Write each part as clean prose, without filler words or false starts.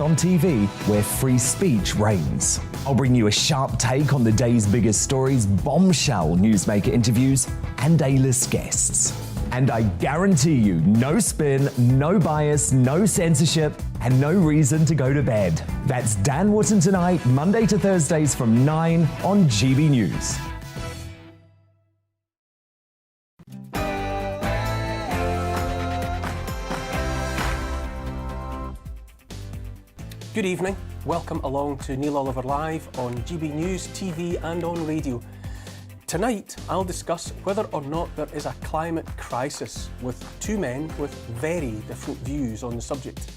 On TV, where free speech reigns. I'll bring you a sharp take on the day's biggest stories, bombshell newsmaker interviews, and A-list guests. And I guarantee you, no spin, no bias, no censorship, and no reason to go to bed. That's Dan Wootton Tonight, Monday to Thursdays from 9 on GB News. Good evening, welcome along to Neil Oliver Live on GB News, TV and on radio. Tonight I'll discuss whether or not there is a climate crisis with two men with very different views on the subject.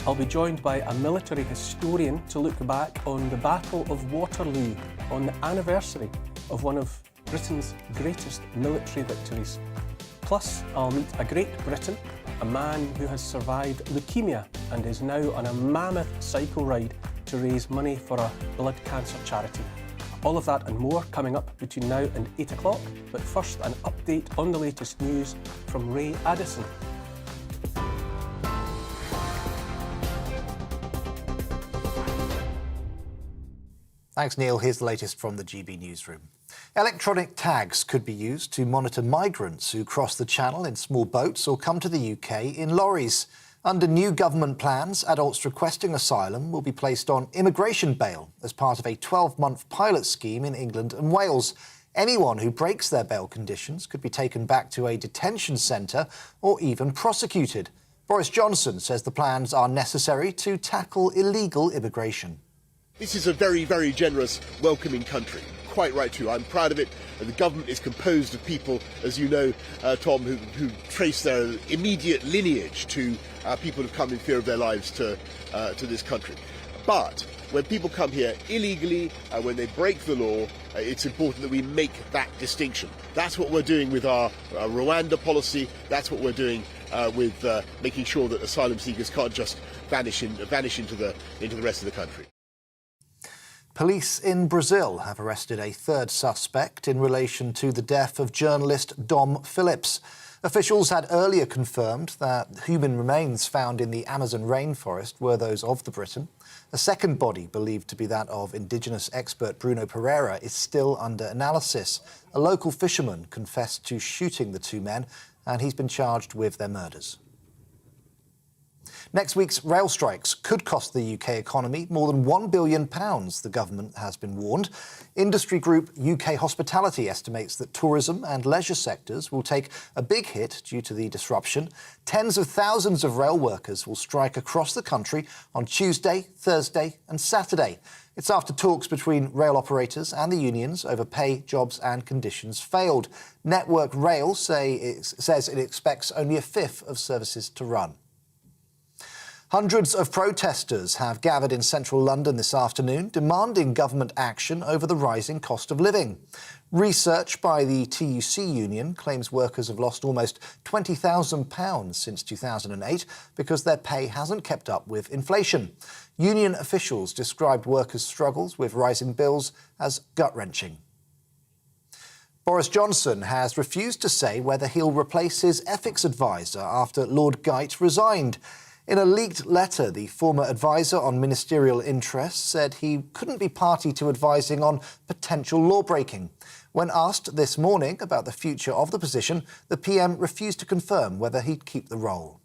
I'll be joined by a military historian to look back on the Battle of Waterloo on the anniversary of one of Britain's greatest military victories. Plus, I'll meet a Great Briton, a man who has survived leukemia and is now on a mammoth cycle ride to raise money for a blood cancer charity. All of that and more coming up between now and 8 o'clock, but first an update on the latest news from Ray Addison. Thanks, Neil. Here's the latest from the GB newsroom. Electronic tags could be used to monitor migrants who cross the Channel in small boats or come to the UK in lorries. Under new government plans, adults requesting asylum will be placed on immigration bail as part of a 12-month pilot scheme in England and Wales. Anyone who breaks their bail conditions could be taken back to a detention centre or even prosecuted. Boris Johnson says the plans are necessary to tackle illegal immigration. This is a very, very generous, welcoming country. Quite right too. I'm proud of it. The government is composed of people, as you know, Tom, who trace their immediate lineage to people who've come in fear of their lives to this country. But when people come here illegally, when they break the law, it's important that we make that distinction. That's what we're doing with our Rwanda policy. That's what we're doing with making sure that asylum seekers can't just vanish into the rest of the country. Police in Brazil have arrested a third suspect in relation to the death of journalist Dom Phillips. Officials had earlier confirmed that human remains found in the Amazon rainforest were those of the Briton. A second body, believed to be that of Indigenous expert Bruno Pereira, is still under analysis. A local fisherman confessed to shooting the two men, and he's been charged with their murders. Next week's rail strikes could cost the UK economy more than £1 billion, the government has been warned. Industry group UK Hospitality estimates that tourism and leisure sectors will take a big hit due to the disruption. Tens of thousands of rail workers will strike across the country on Tuesday, Thursday and Saturday. It's after talks between rail operators and the unions over pay, jobs and conditions failed. Network Rail says it expects only a fifth of services to run. Hundreds of protesters have gathered in central London this afternoon, demanding government action over the rising cost of living. Research by the TUC union claims workers have lost almost £20,000 since 2008 because their pay hasn't kept up with inflation. Union officials described workers' struggles with rising bills as gut-wrenching. Boris Johnson has refused to say whether he'll replace his ethics advisor after Lord Geidt resigned. In a leaked letter, the former advisor on ministerial interests said he couldn't be party to advising on potential law-breaking. When asked this morning about the future of the position, the PM refused to confirm whether he'd keep the role.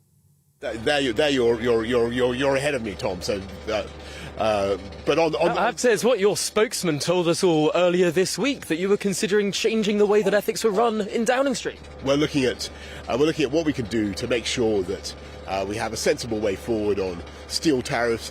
You're ahead of me, Tom. So, but on I have to say, it's what your spokesman told us all earlier this week, that you were considering changing the way that ethics were run in Downing Street. We're looking at what we can do to make sure that we have a sensible way forward on steel tariffs.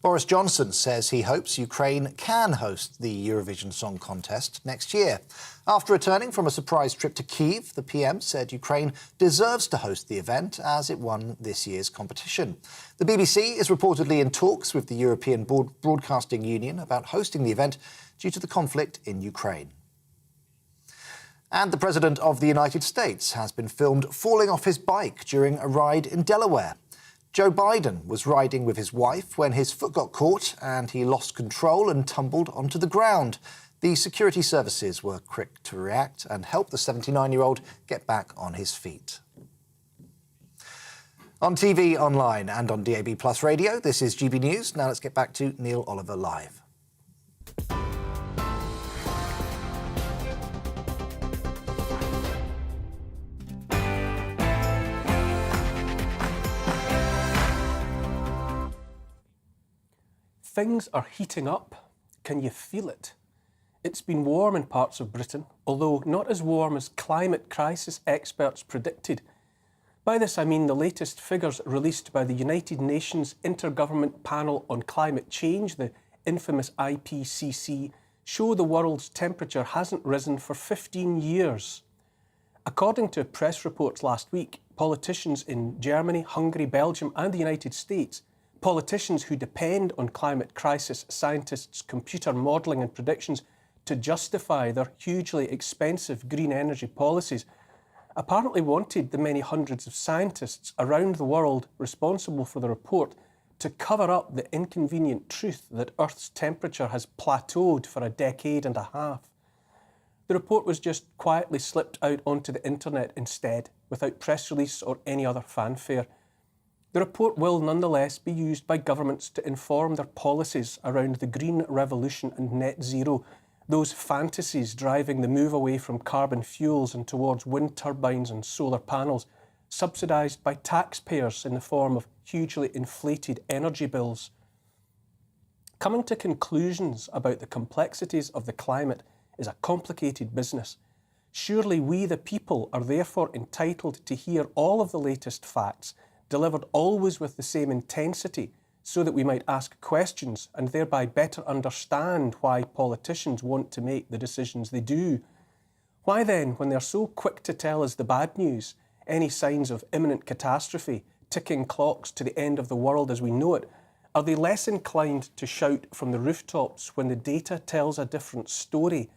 Boris Johnson says he hopes Ukraine can host the Eurovision Song Contest next year. After returning from a surprise trip to Kyiv, the PM said Ukraine deserves to host the event as it won this year's competition. The BBC is reportedly in talks with the European Broadcasting Union about hosting the event due to the conflict in Ukraine. And the President of the United States has been filmed falling off his bike during a ride in Delaware. Joe Biden was riding with his wife when his foot got caught and he lost control and tumbled onto the ground. The security services were quick to react and help the 79-year-old get back on his feet. On TV, online and on DAB Plus radio, this is GB News. Now let's get back to Neil Oliver Live. Things are heating up. Can you feel it? It's been warm in parts of Britain, although not as warm as climate crisis experts predicted. By this I mean the latest figures released by the United Nations Intergovernment Panel on Climate Change, the infamous IPCC, show the world's temperature hasn't risen for 15 years. According to press reports last week, politicians in Germany, Hungary, Belgium and the United States, politicians who depend on climate crisis scientists' computer modelling and predictions to justify their hugely expensive green energy policies, apparently wanted the many hundreds of scientists around the world responsible for the report to cover up the inconvenient truth that Earth's temperature has plateaued for a decade and a half. The report was just quietly slipped out onto the internet instead, without press release or any other fanfare. The report will nonetheless be used by governments to inform their policies around the green revolution and net zero, those fantasies driving the move away from carbon fuels and towards wind turbines and solar panels, subsidised by taxpayers in the form of hugely inflated energy bills. Coming to conclusions about the complexities of the climate is a complicated business. Surely we, the people, are therefore entitled to hear all of the latest facts, delivered always with the same intensity, so that we might ask questions and thereby better understand why politicians want to make the decisions they do. Why then, when they're so quick to tell us the bad news, any signs of imminent catastrophe, ticking clocks to the end of the world as we know it, are they less inclined to shout from the rooftops when the data tells a different story,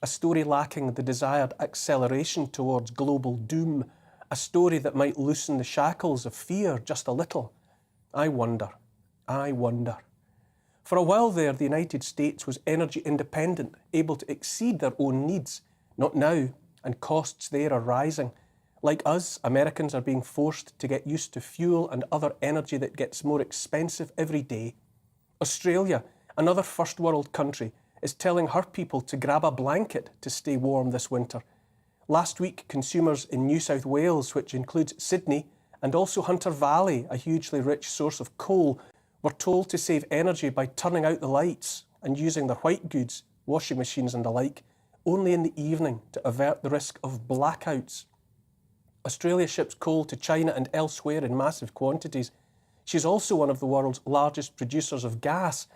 a story lacking the desired acceleration towards global doom, a story that might loosen the shackles of fear just a little? I wonder. For a while there, the United States was energy independent, able to exceed their own needs. Not now, and costs there are rising. Like us, Americans are being forced to get used to fuel and other energy that gets more expensive every day. Australia, another first world country, is telling her people to grab a blanket to stay warm this winter. Last week, consumers in New South Wales, which includes Sydney, and also Hunter Valley, a hugely rich source of coal, were told to save energy by turning out the lights and using their white goods, washing machines and the like, only in the evening to avert the risk of blackouts. Australia ships coal to China and elsewhere in massive quantities. She's also one of the world's largest producers of gas.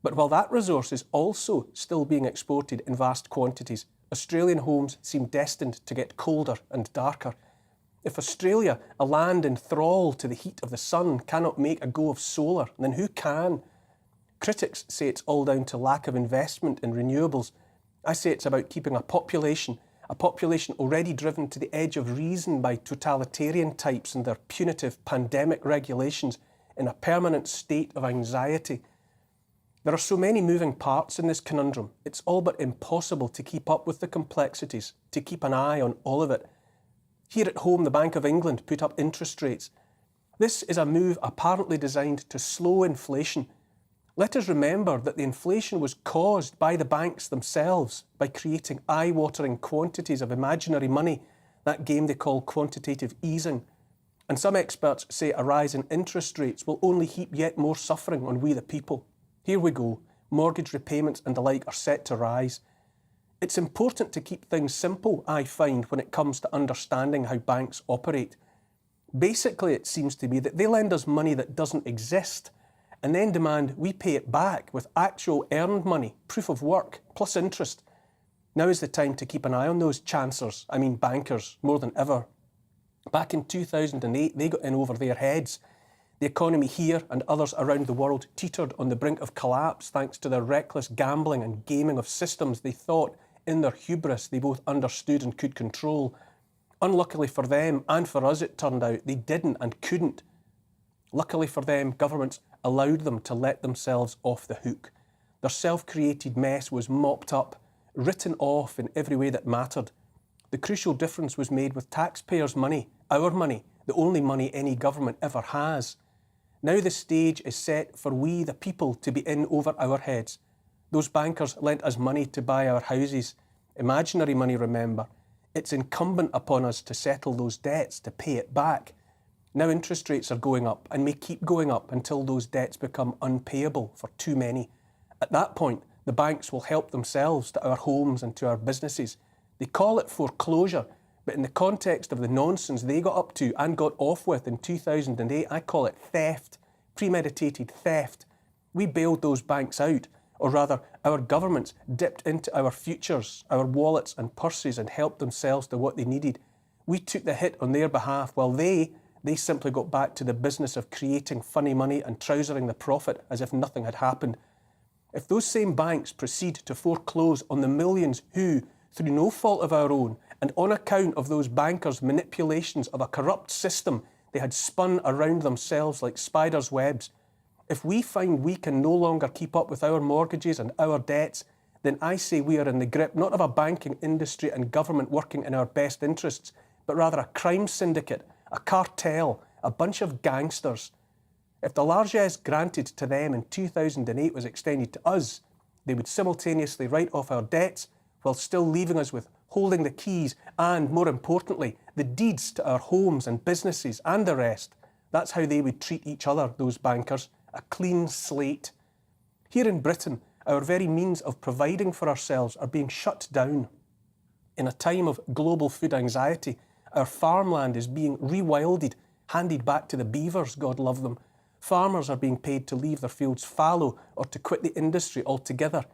But while that resource is also still being exported in vast quantities, Australian homes seem destined to get colder and darker. If Australia, a land in thrall to the heat of the sun, cannot make a go of solar, then who can? Critics say it's all down to lack of investment in renewables. I say it's about keeping a population already driven to the edge of reason by totalitarian types and their punitive pandemic regulations, in a permanent state of anxiety. There are so many moving parts in this conundrum, it's all but impossible to keep up with the complexities, to keep an eye on all of it. Here at home, the Bank of England put up interest rates. This is a move apparently designed to slow inflation. Let us remember that the inflation was caused by the banks themselves by creating eye-watering quantities of imaginary money, that game they call quantitative easing. And some experts say a rise in interest rates will only heap yet more suffering on we the people. Here we go. Mortgage repayments and the like are set to rise. It's important to keep things simple, I find, when it comes to understanding how banks operate. Basically, it seems to me that they lend us money that doesn't exist and then demand we pay it back with actual earned money, proof of work, plus interest. Now is the time to keep an eye on those bankers, more than ever. Back in 2008, they got in over their heads. The economy here and others around the world teetered on the brink of collapse thanks to their reckless gambling and gaming of systems they thought, in their hubris, they both understood and could control. Unluckily for them, and for us it turned out, they didn't and couldn't. Luckily for them, governments allowed them to let themselves off the hook. Their self-created mess was mopped up, written off in every way that mattered. The crucial difference was made with taxpayers' money, our money, the only money any government ever has. Now the stage is set for we, the people, to be in over our heads. Those bankers lent us money to buy our houses. Imaginary money, remember. It's incumbent upon us to settle those debts, to pay it back. Now interest rates are going up and may keep going up until those debts become unpayable for too many. At that point, the banks will help themselves to our homes and to our businesses. They call it foreclosure, but in the context of the nonsense they got up to and got off with in 2008, I call it theft, premeditated theft. We bailed those banks out, or rather, our governments dipped into our futures, our wallets and purses and helped themselves to what they needed. We took the hit on their behalf while they simply got back to the business of creating funny money and trousering the profit as if nothing had happened. If those same banks proceed to foreclose on the millions who, through no fault of our own, and on account of those bankers' manipulations of a corrupt system they had spun around themselves like spiders' webs, if we find we can no longer keep up with our mortgages and our debts, then I say we are in the grip not of a banking industry and government working in our best interests, but rather a crime syndicate, a cartel, a bunch of gangsters. If the largesse granted to them in 2008 was extended to us, they would simultaneously write off our debts while still leaving us with holding the keys and, more importantly, the deeds to our homes and businesses and the rest. That's how they would treat each other, those bankers, a clean slate. Here in Britain, our very means of providing for ourselves are being shut down. In a time of global food anxiety, our farmland is being rewilded, handed back to the beavers, God love them. Farmers are being paid to leave their fields fallow or to quit the industry altogether.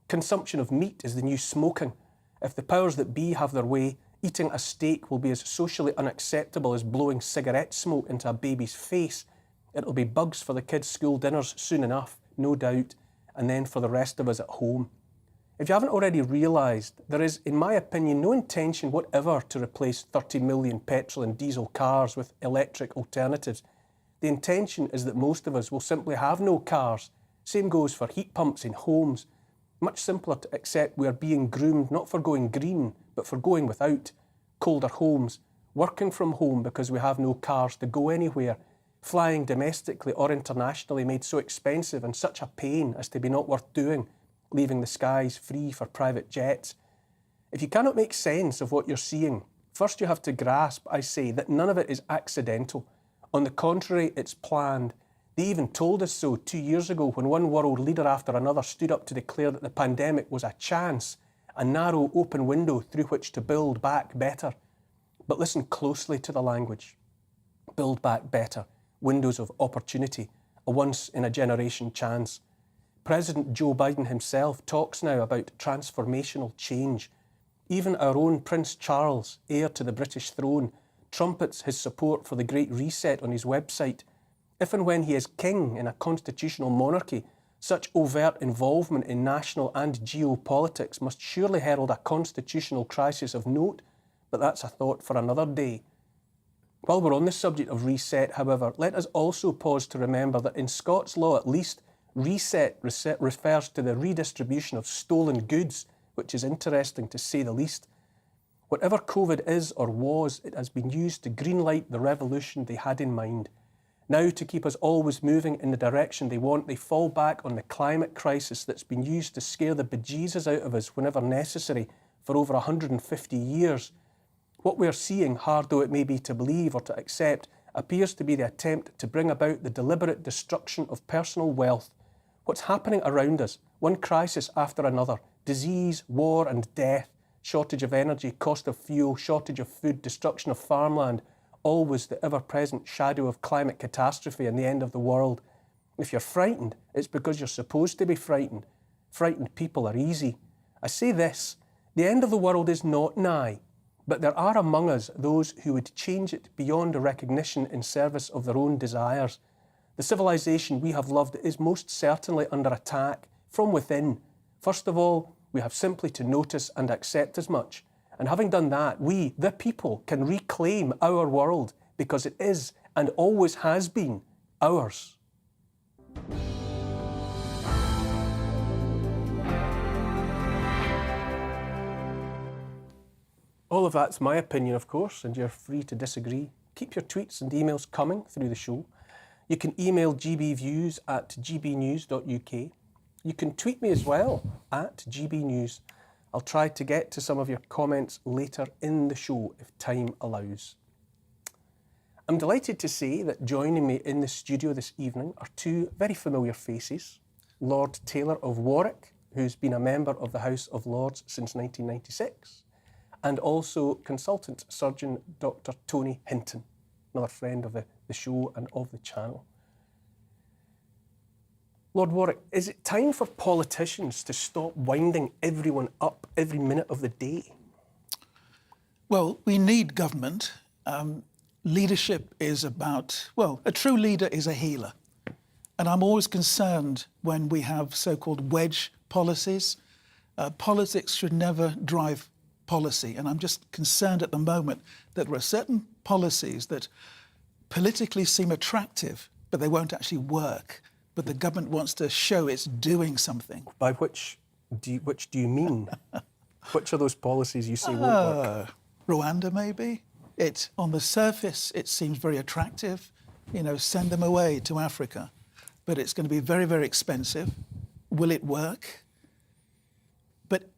Consumption of meat is the new smoking. If the powers that be have their way, eating a steak will be as socially unacceptable as blowing cigarette smoke into a baby's face. It'll be bugs for the kids' school dinners soon enough, no doubt, and then for the rest of us at home. If you haven't already realised, there is, in my opinion, no intention whatever to replace 30 million petrol and diesel cars with electric alternatives. The intention is that most of us will simply have no cars. Same goes for heat pumps in homes. Much simpler to accept we are being groomed not for going green, but for going without. Colder homes, working from home because we have no cars to go anywhere, flying domestically or internationally made so expensive and such a pain as to be not worth doing, leaving the skies free for private jets. If you cannot make sense of what you're seeing, first you have to grasp, I say, that none of it is accidental. On the contrary, it's planned. They even told us so 2 years ago when one world leader after another stood up to declare that the pandemic was a chance, a narrow open window through which to build back better. But listen closely to the language. Build back better, windows of opportunity, a once-in-a-generation chance. President Joe Biden himself talks now about transformational change. Even our own Prince Charles, heir to the British throne, trumpets his support for the Great Reset on his website. If and when he is king in a constitutional monarchy, such overt involvement in national and geopolitics must surely herald a constitutional crisis of note, but that's a thought for another day. While we're on the subject of reset, however, let us also pause to remember that in Scots law at least, reset refers to the redistribution of stolen goods, which is interesting to say the least. Whatever COVID is or was, it has been used to greenlight the revolution they had in mind. Now, to keep us always moving in the direction they want, they fall back on the climate crisis that's been used to scare the bejesus out of us whenever necessary for over 150 years. What we are seeing, hard though it may be to believe or to accept, appears to be the attempt to bring about the deliberate destruction of personal wealth. What's happening around us, one crisis after another, disease, war and death, shortage of energy, cost of fuel, shortage of food, destruction of farmland, always the ever-present shadow of climate catastrophe and the end of the world. If you're frightened, it's because you're supposed to be frightened. Frightened people are easy. I say this, the end of the world is not nigh, but there are among us those who would change it beyond a recognition in service of their own desires. The civilization we have loved is most certainly under attack from within. First of all, we have simply to notice and accept as much. And having done that, we, the people, can reclaim our world because it is and always has been ours. All of that's my opinion, of course, and you're free to disagree. keep your tweets and emails coming through the show. You can email gbviews@gbnews.uk. You can tweet me as well, @gbnews. I'll try to get to some of your comments later in the show if time allows. I'm delighted to say that joining me in the studio this evening are two very familiar faces. Lord Taylor of Warwick, who's been a member of the House of Lords since 1996, and also consultant surgeon Dr. Tony Hinton, another friend of the show and of the channel. Lord Warwick, is it time for politicians to stop winding everyone up every minute of the day? Well, we need government. Leadership is about, well, a true leader is a healer. And I'm always concerned when we have so-called wedge policies. Politics should never drive policy. And I'm just concerned at the moment that there are certain policies that politically seem attractive, but they won't actually work. But the government wants to show it's doing something. By which do you mean? Which are those policies you say won't work? Rwanda, maybe? On the surface, it seems very attractive. You know, send them away to Africa. But it's going to be very, very expensive. Will it work? But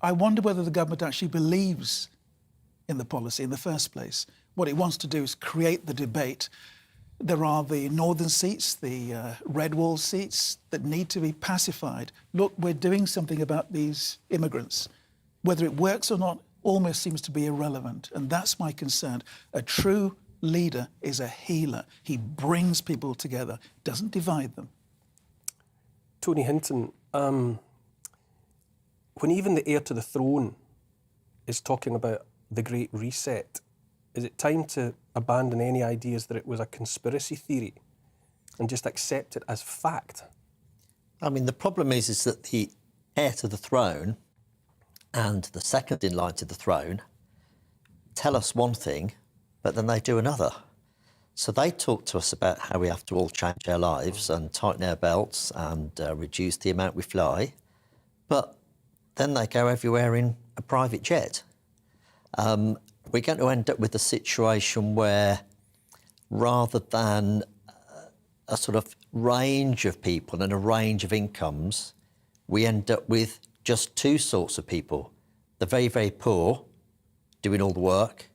I wonder whether the government actually believes in the policy in the first place. What it wants to do is create the debate. There are the northern seats, the red wall seats that need to be pacified. Look, we're doing something about these immigrants. Whether it works or not almost seems to be irrelevant. And that's my concern. A true leader is a healer. He brings people together, doesn't divide them. Tony Hinton, when even the heir to the throne is talking about the Great Reset, is it time to abandon any ideas that it was a conspiracy theory and just accept it as fact? I mean, the problem is that the heir to the throne and the second in line to the throne tell us one thing, but then they do another. So they talk to us about how we have to all change our lives and tighten our belts and reduce the amount we fly, but then they go everywhere in a private jet. We're going to end up with a situation where, rather than a sort of range of people and a range of incomes, we end up with just two sorts of people: the very, very poor doing all the work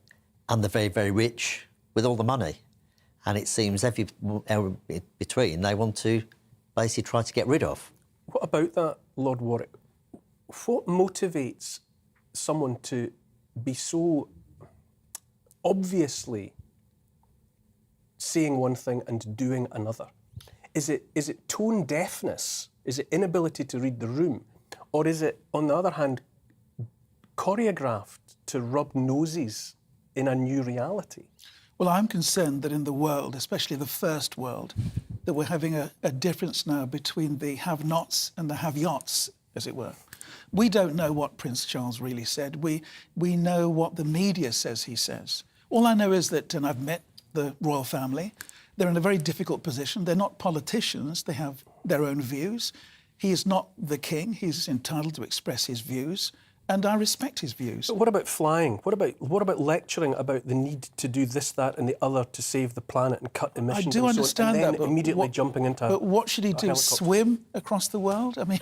and the very, very rich with all the money. And it seems every between they want to basically try to get rid of. What about that, Lord Warwick? What motivates someone to be so obviously saying one thing and doing another? Is it tone deafness? Is it inability to read the room? Or is it, on the other hand, choreographed to rub noses in a new reality? Well, I'm concerned that in the world, especially the first world, that we're having a difference now between the have-nots and the have-yots, as it were. We don't know what Prince Charles really said. We know what the media says he says. All I know is that, and I've met the royal family, they're in a very difficult position. They're not politicians. They have their own views. He is not the king. He's entitled to express his views, and I respect his views. But what about flying? What about lecturing about the need to do this, that, and the other to save the planet and cut emissions? I do understand and then that, but immediately jumping into. But what should he do? Swim across the world? I mean,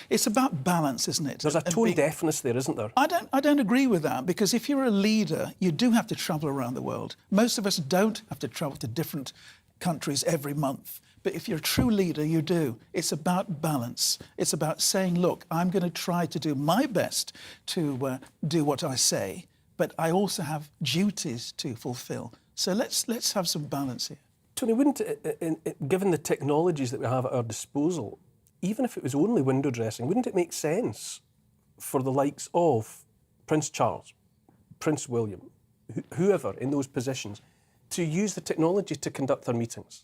it's about balance, isn't it? There's a tone deafness there, isn't there? I don't agree with that, because if you're a leader, you do have to travel around the world. Most of us don't have to travel to different countries every month. But if you're a true leader, you do. It's about balance. It's about saying, look, I'm going to try to do my best to do what I say, but I also have duties to fulfil. So let's have some balance here. Tony, wouldn't it, given the technologies that we have at our disposal, even if it was only window dressing, wouldn't it make sense for the likes of Prince Charles, Prince William, whoever in those positions, to use the technology to conduct their meetings?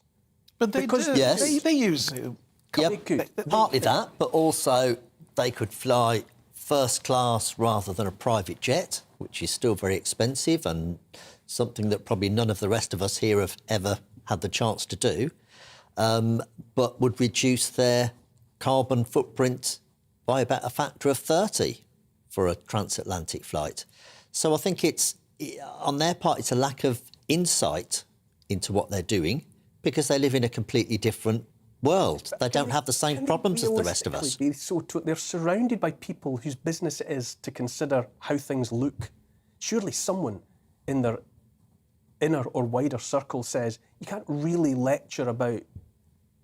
But they do. Yes. They use Zoom. Partly that, but also they could fly first class rather than a private jet, which is still very expensive and something that probably none of the rest of us here have ever had the chance to do, but would reduce their carbon footprint by about a factor of 30 for a transatlantic flight. So I think it's, on their part, it's a lack of insight into what they're doing because they live in a completely different world. They don't have the same problems as the rest of us. They're surrounded by people whose business it is to consider how things look. Surely someone in their inner or wider circle says, you can't really lecture about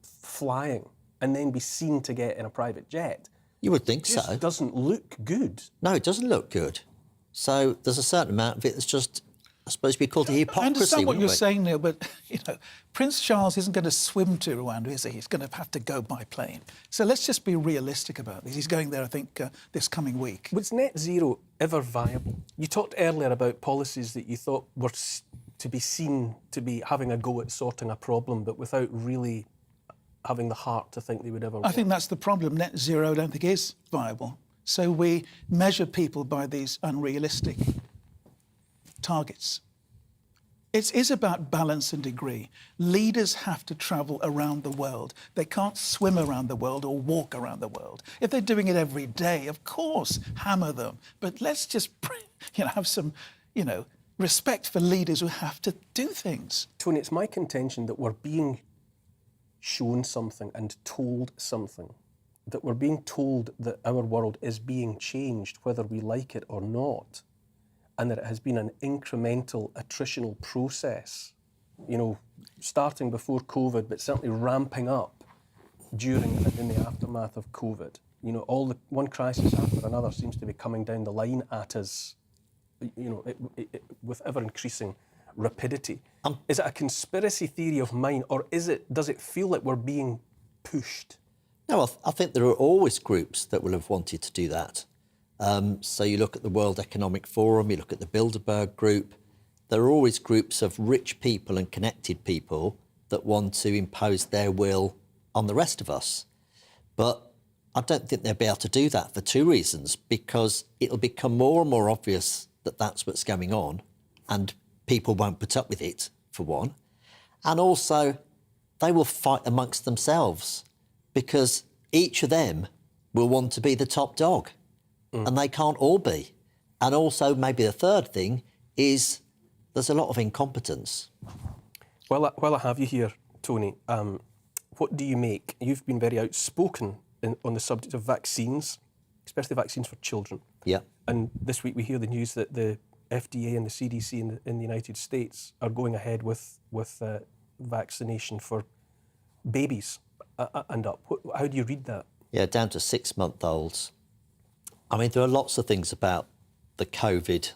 flying and then be seen to get in a private jet. You would think so. It just doesn't look good. No, it doesn't look good. So there's a certain amount of it that's just, I suppose, we call it hypocrisy. I understand what you're we? saying, Neil, but Prince Charles isn't going to swim to Rwanda, is he? He's going to have to go by plane. So let's just be realistic about this. He's going there, I think, this coming week. Was net zero ever viable? You talked earlier about policies that you thought were to be seen to be having a go at sorting a problem, but without really having the heart to think they would ever work. I think that's the problem. Net zero, I don't think, is viable. So we measure people by these unrealistic targets. It is about balance and degree. Leaders have to travel around the world. They can't swim around the world or walk around the world. If they're doing it every day, of course, hammer them. But let's just have some, respect for leaders who have to do things. Tony, it's my contention that we're being shown something and told something, that we're being told that our world is being changed, whether we like it or not, and that it has been an incremental attritional process, starting before COVID, but certainly ramping up during and in the aftermath of COVID. All the one crisis after another seems to be coming down the line at us, with ever-increasing rapidity. Is it a conspiracy theory of mine, or does it feel like we're being pushed? No, I think there are always groups that will have wanted to do that. So you look at the World Economic Forum, you look at the Bilderberg Group, there are always groups of rich people and connected people that want to impose their will on the rest of us. But I don't think they'll be able to do that for two reasons, because it'll become more and more obvious that that's what's going on and people won't put up with it, for one. And also, they will fight amongst themselves because each of them will want to be the top dog. And they can't all be. And also, maybe the third thing is there's a lot of incompetence. Well, I have you here, Tony, what do you make? You've been very outspoken on the subject of vaccines, especially vaccines for children. Yeah. And this week we hear the news that the FDA and the CDC in the United States are going ahead with vaccination for babies and up. How do you read that? Yeah, down to 6-month-olds. I mean, there are lots of things about the COVID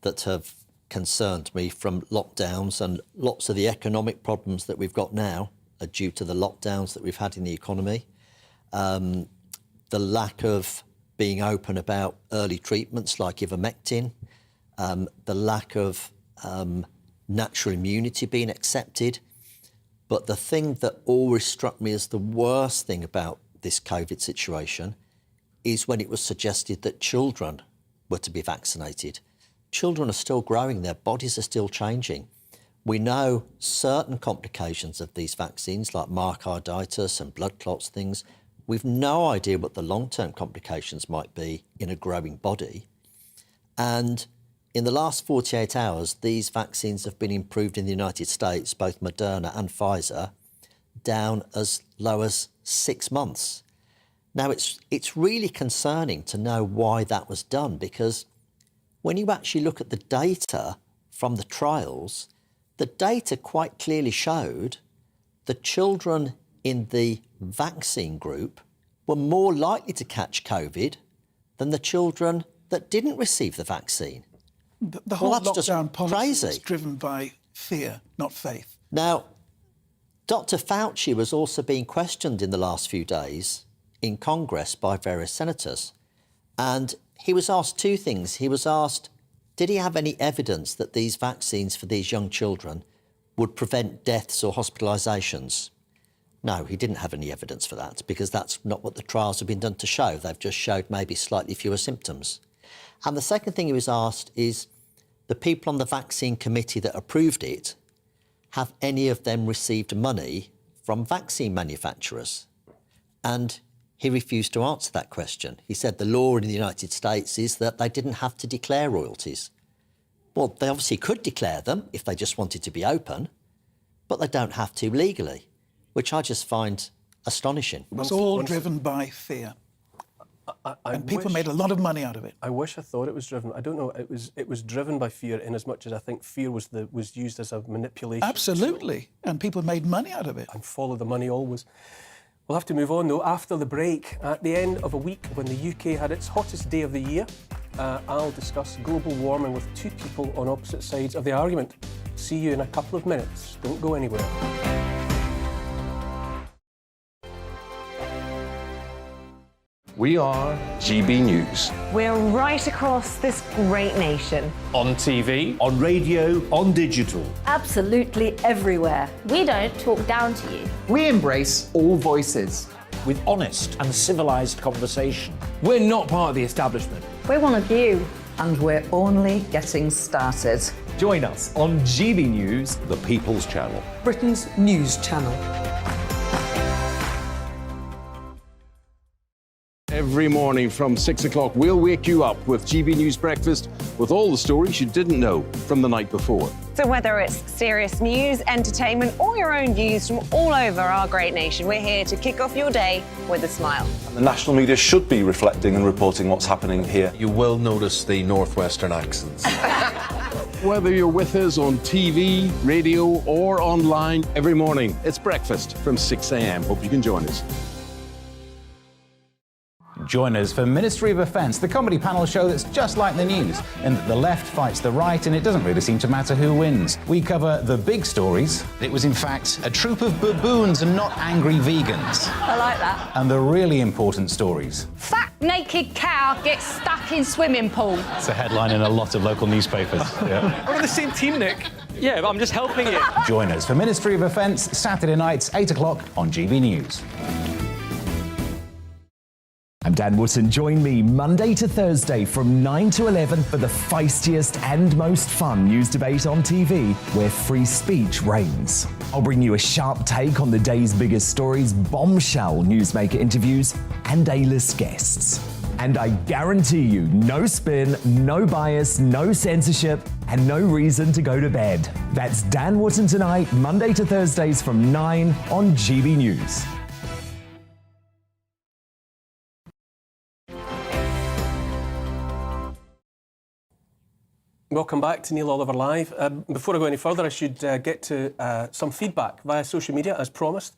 that have concerned me, from lockdowns, and lots of the economic problems that we've got now are due to the lockdowns that we've had in the economy. The lack of being open about early treatments like ivermectin, the lack of natural immunity being accepted. But the thing that always struck me as the worst thing about this COVID situation is when it was suggested that children were to be vaccinated. Children are still growing, their bodies are still changing. We know certain complications of these vaccines, like myocarditis and blood clots things. We've no idea what the long-term complications might be in a growing body. And in the last 48 hours, these vaccines have been improved in the United States, both Moderna and Pfizer, down as low as 6 months. Now, it's really concerning to know why that was done, because when you actually look at the data from the trials, the data quite clearly showed the children in the vaccine group were more likely to catch COVID than the children that didn't receive the vaccine. The whole that's just lockdown policy crazy. is driven by fear, not faith. Now, Dr. Fauci was also being questioned in the last few days in Congress by various senators. And he was asked two things. He was asked, did he have any evidence that these vaccines for these young children would prevent deaths or hospitalisations? No, he didn't have any evidence for that, because that's not what the trials have been done to show. They've just showed maybe slightly fewer symptoms. And the second thing he was asked is, the people on the vaccine committee that approved it, have any of them received money from vaccine manufacturers? And he refused to answer that question. He said the law in the United States is that they didn't have to declare royalties. Well, they obviously could declare them if they just wanted to be open, but they don't have to legally, which I just find astonishing. It was all driven by fear. And people made a lot of money out of it. I wish I thought it was driven. I don't know. It was driven by fear in as much as I think fear was used as a manipulation. Absolutely. And people made money out of it. And follow the money always. We'll have to move on though after the break. At the end of a week when the UK had its hottest day of the year, I'll discuss global warming with two people on opposite sides of the argument. See you in a couple of minutes. Don't go anywhere. We are GB News. We're right across this great nation. On TV, on radio, on digital. Absolutely everywhere. We don't talk down to you. We embrace all voices. With honest and civilised conversation. We're not part of the establishment. We're one of you. And we're only getting started. Join us on GB News, the People's Channel. Britain's news channel. Every morning from 6 o'clock, we'll wake you up with GB News Breakfast with all the stories you didn't know from the night before. So whether it's serious news, entertainment, or your own views from all over our great nation, we're here to kick off your day with a smile. And the national media should be reflecting and reporting what's happening here. You will notice the northwestern accents. Whether you're with us on TV, radio, or online, every morning, it's breakfast from 6 a.m. Hope you can join us. Join us for Ministry of Offence, the comedy panel show that's just like the news, in that the left fights the right and it doesn't really seem to matter who wins. We cover the big stories. It was in fact a troop of baboons and not angry vegans. I like that. And the really important stories. Fat naked cow gets stuck in swimming pool. It's a headline in a lot of local newspapers. Yeah. We're on the same team, Nick. Yeah, but I'm just helping you. Join us for Ministry of Offence, Saturday nights, 8 o'clock on GB News. I'm Dan Wootton. Join me Monday to Thursday from 9 to 11 for the feistiest and most fun news debate on TV, where free speech reigns. I'll bring you a sharp take on the day's biggest stories, bombshell newsmaker interviews, and A-list guests. And I guarantee you, no spin, no bias, no censorship, and no reason to go to bed. That's Dan Wootton tonight, Monday to Thursdays from 9 on GB News. Welcome back to Neil Oliver Live. Before I go any further, I should get to some feedback via social media, as promised.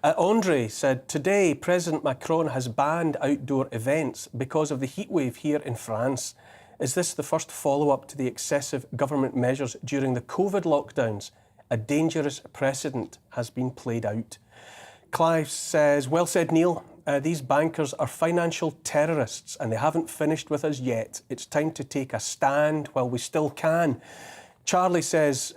Andre said, today President Macron has banned outdoor events because of the heatwave here in France. Is this the first follow-up to the excessive government measures during the COVID lockdowns? A dangerous precedent has been played out. Clive says, well said, Neil. These bankers are financial terrorists and they haven't finished with us yet. It's time to take a stand while we still can. Charlie says,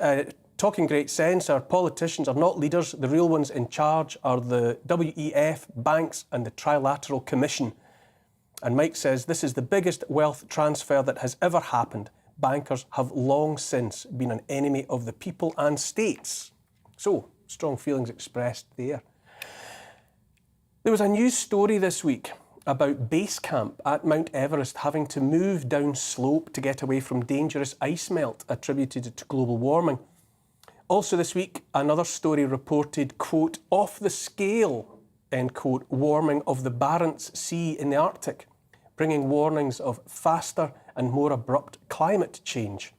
talking great sense, our politicians are not leaders. The real ones in charge are the WEF, banks and the Trilateral Commission. And Mike says, this is the biggest wealth transfer that has ever happened. Bankers have long since been an enemy of the people and states. So, strong feelings expressed there. There was a news story this week about base camp at Mount Everest having to move down slope to get away from dangerous ice melt attributed to global warming. Also this week, another story reported, quote, off the scale, end quote, warming of the Barents Sea in the Arctic, bringing warnings of faster and more abrupt climate change.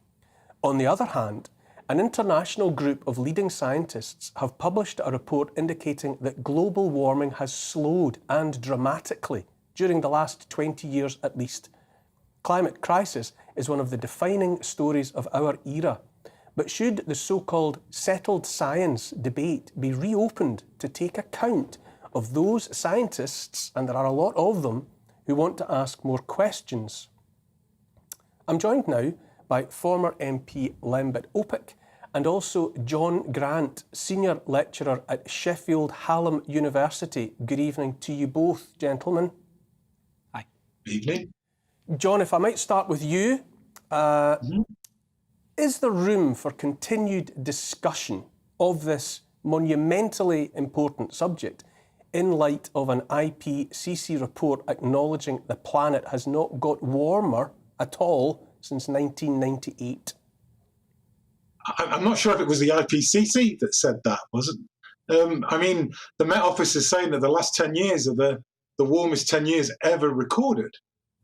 On the other hand, an international group of leading scientists have published a report indicating that global warming has slowed, and dramatically, during the last 20 years at least. Climate crisis is one of the defining stories of our era. But should the so-called settled science debate be reopened to take account of those scientists, and there are a lot of them, who want to ask more questions? I'm joined now by former MP Lembit Opik and also John Grant, Senior Lecturer at Sheffield Hallam University. Good evening to you both, gentlemen. Hi. Good evening. John, if I might start with you, is there room for continued discussion of this monumentally important subject in light of an IPCC report acknowledging the planet has not got warmer at all since 1998? I'm not sure if it was the IPCC that said that, was it? I mean, the Met Office is saying that the last 10 years are the warmest 10 years ever recorded.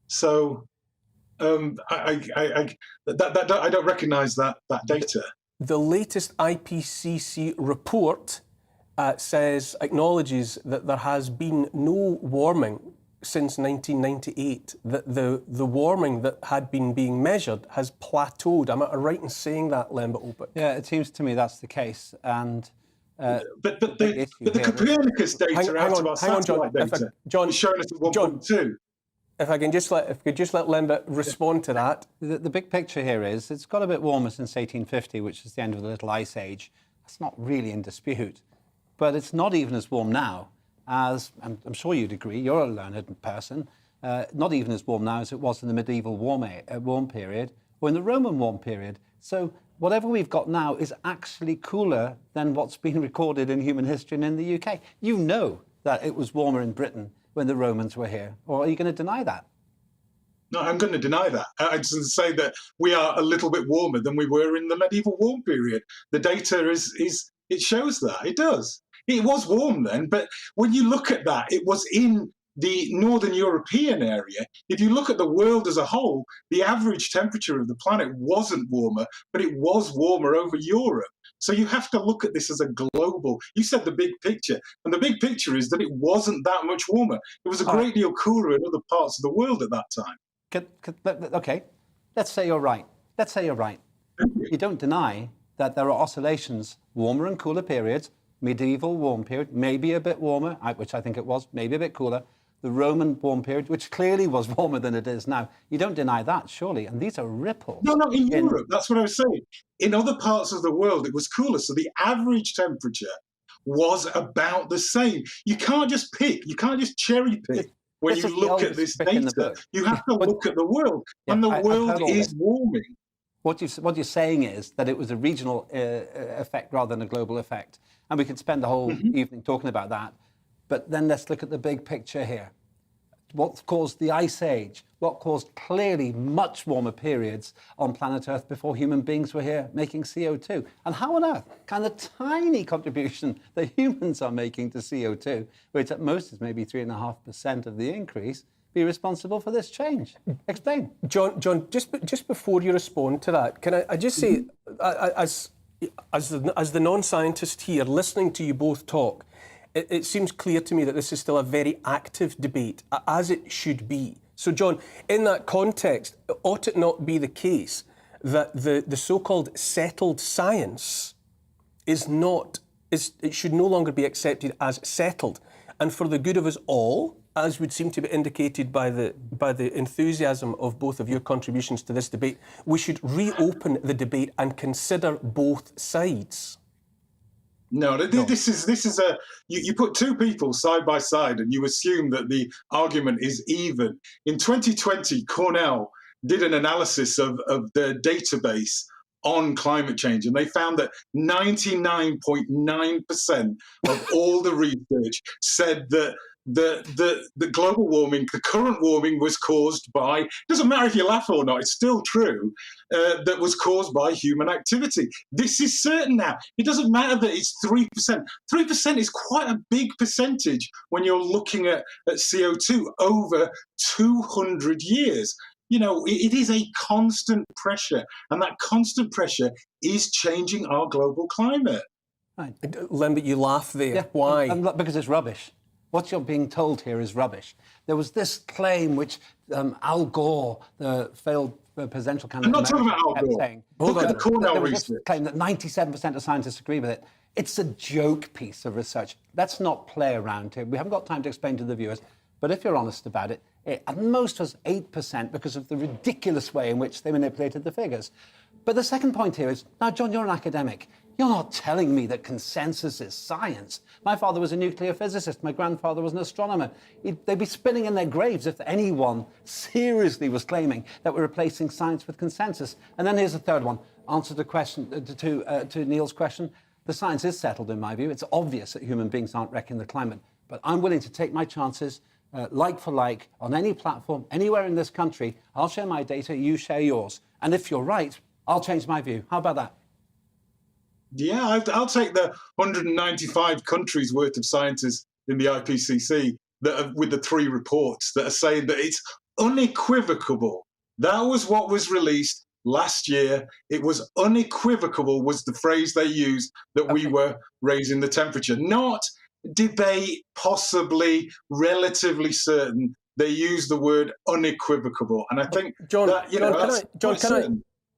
So I don't recognise that data. The latest IPCC report acknowledges that there has been no warming since 1998, that the warming that had been being measured has plateaued. Am I right in saying that, Lembit Opik? Yeah, it seems to me that's the case. And but the Copernicus data out of our satellite data is showing us at 1.2. If I could just let Lembit respond to that. The big picture here is it's got a bit warmer since 1850, which is the end of the Little Ice Age. That's not really in dispute. But it's not even as warm now as, I'm sure you'd agree, you're a learned person, not even as warm now as it was in the medieval warm period or in the Roman warm period. So whatever we've got now is actually cooler than what's been recorded in human history and in the UK. You know that it was warmer in Britain when the Romans were here, or are you going to deny that? No, I'm going to deny that. I'm just going to say that we are a little bit warmer than we were in the medieval warm period. The data it shows that. It does. It was warm then, but when you look at that, it was in the Northern European area. If you look at the world as a whole, the average temperature of the planet wasn't warmer, but it was warmer over Europe. So you have to look at this as a global. You said the big picture, and the big picture is that it wasn't that much warmer. It was a great deal cooler in other parts of the world at that time. Okay, let's say you're right. Let's say you're right. You don't deny that there are oscillations, warmer and cooler periods, medieval warm period, maybe a bit warmer, which I think it was, maybe a bit cooler, the Roman warm period, which clearly was warmer than it is now. You don't deny that, surely, and these are ripples. No, in Europe, that's what I was saying. In other parts of the world, it was cooler, so the average temperature was about the same. You can't just pick, you can't just cherry pick when you look at this data. You have to look at the world, and the world is warming. What you're saying is that it was a regional effect rather than a global effect. And we could spend the whole evening talking about that. But then let's look at the big picture here. What caused the Ice Age? What caused clearly much warmer periods on planet Earth before human beings were here making CO2? And how on earth can the tiny contribution that humans are making to CO2, which at most is maybe 3.5% of the increase, be responsible for this change? Explain. John, just before you respond to that, can I just say, as the non-scientist here, listening to you both talk, it seems clear to me that this is still a very active debate, as it should be. So, John, in that context, ought it not be the case that the so-called settled science it should no longer be accepted as settled, and for the good of us all, as would seem to be indicated by the enthusiasm of both of your contributions to this debate, we should reopen the debate and consider both sides? No, this is you put two people side by side and you assume that the argument is even. In 2020, Cornell did an analysis of the database on climate change, and they found that 99.9% of all the research said that the global warming, the current warming, was caused by, it doesn't matter if you laugh or not, it's still true, that was caused by human activity. This is certain now. It doesn't matter that it's 3%. 3% is quite a big percentage when you're looking at CO2 over 200 years. You know, it is a constant pressure, and that constant pressure is changing our global climate. Right. Lembit, you laugh there. Yeah, why? Because it's rubbish. What you're being told here is rubbish. There was this claim which Al Gore, the failed presidential candidate, I'm not talking about Al Gore. Saying, look at the Cornell there was research. This claim that 97% of scientists agree with it. It's a joke piece of research. Let's not play around here. We haven't got time to explain to the viewers. But if you're honest about it, at most was 8% because of the ridiculous way in which they manipulated the figures. But the second point here is, now, John, you're an academic. You're not telling me that consensus is science. My father was a nuclear physicist. My grandfather was an astronomer. They'd be spinning in their graves if anyone seriously was claiming that we're replacing science with consensus. And then here's the third one. Answer the question to Neil's question. The science is settled, in my view. It's obvious that human beings aren't wrecking the climate. But I'm willing to take my chances, like for like, on any platform, anywhere in this country. I'll share my data, you share yours. And if you're right, I'll change my view. How about that? Yeah, I'll take the 195 countries worth of scientists in the IPCC that are, with the 3 reports that are saying that it's unequivocal. That was what was released last year. It was unequivocal was the phrase they used, that we were raising the temperature. Not debate, possibly, relatively certain. They used the word unequivocal. And I think John, that,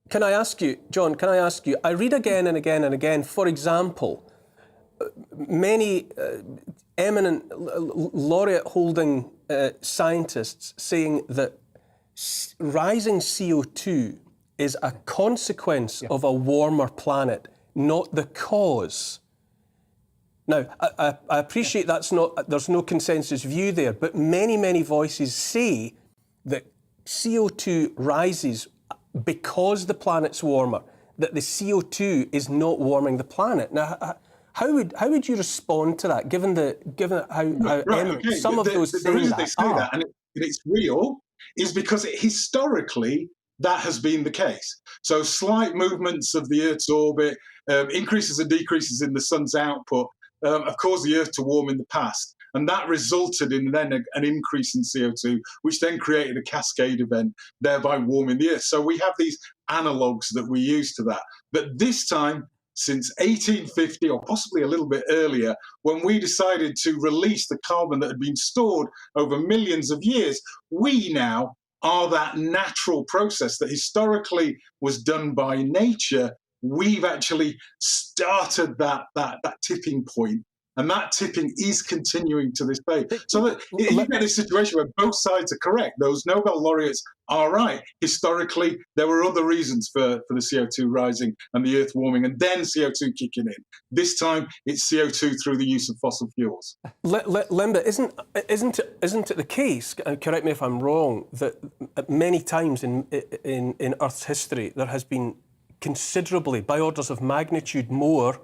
can I ask you, John, I read again and again and again, for example, many eminent laureate-holding scientists saying that rising CO2 is a consequence of a warmer planet, not the cause. Now, I appreciate there's no consensus view there, but many, many voices say that CO2 rises because the planet's warmer, that the CO2 is not warming the planet. Now, how would you respond to that, given how eminent some of those the reason they say that, and it's real, is because historically that has been the case. So slight movements of the Earth's orbit, increases and decreases in the sun's output, have caused the Earth to warm in the past. And that resulted in then an increase in CO2, which then created a cascade event, thereby warming the Earth. So we have these analogues that we use to that. But this time, since 1850, or possibly a little bit earlier, when we decided to release the carbon that had been stored over millions of years, we now are that natural process that historically was done by nature. We've actually started that tipping point, and that tipping is continuing to this day. So that you get this situation where both sides are correct. Those Nobel laureates are right. Historically, there were other reasons for the CO2 rising and the Earth warming, and then CO2 kicking in. This time, it's CO2 through the use of fossil fuels. Limba, isn't it the case, and correct me if I'm wrong, that many times in Earth's history there has been considerably, by orders of magnitude, more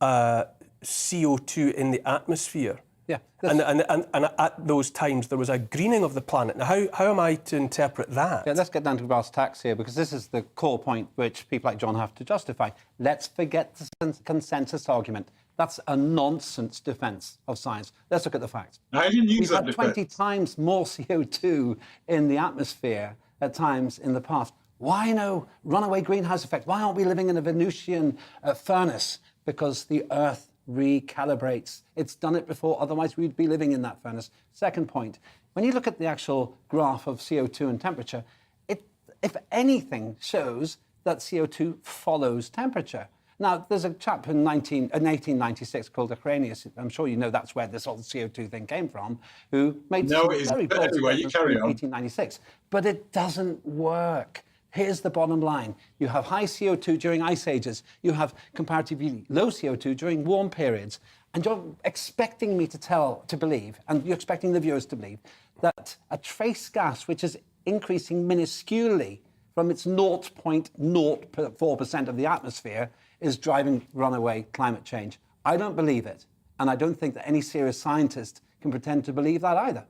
CO2 in the atmosphere? Yeah. And at those times there was a greening of the planet. Now, how am I to interpret that? Yeah, let's get down to brass tacks here, because this is the core point which people like John have to justify. Let's forget the consensus argument. That's a nonsense defence of science. Let's look at the facts. I didn't use that defence. We've had 20 times more CO2 in the atmosphere at times in the past. Why no runaway greenhouse effect? Why aren't we living in a Venusian furnace? Because the Earth recalibrates. It's done it before, otherwise we'd be living in that furnace. Second point, when you look at the actual graph of CO2 and temperature, it, if anything, shows that CO2 follows temperature. Now, there's a chap in 1896 called Arrhenius, I'm sure you know that's where this whole CO2 thing came from, who made very bold anyway, you carry on. 1896. But it doesn't work. Here's the bottom line. You have high CO2 during ice ages. You have comparatively low CO2 during warm periods. And you're expecting me to believe, and you're expecting the viewers to believe, that a trace gas, which is increasing minusculely from its 0.04% of the atmosphere, is driving runaway climate change. I don't believe it. And I don't think that any serious scientist can pretend to believe that either.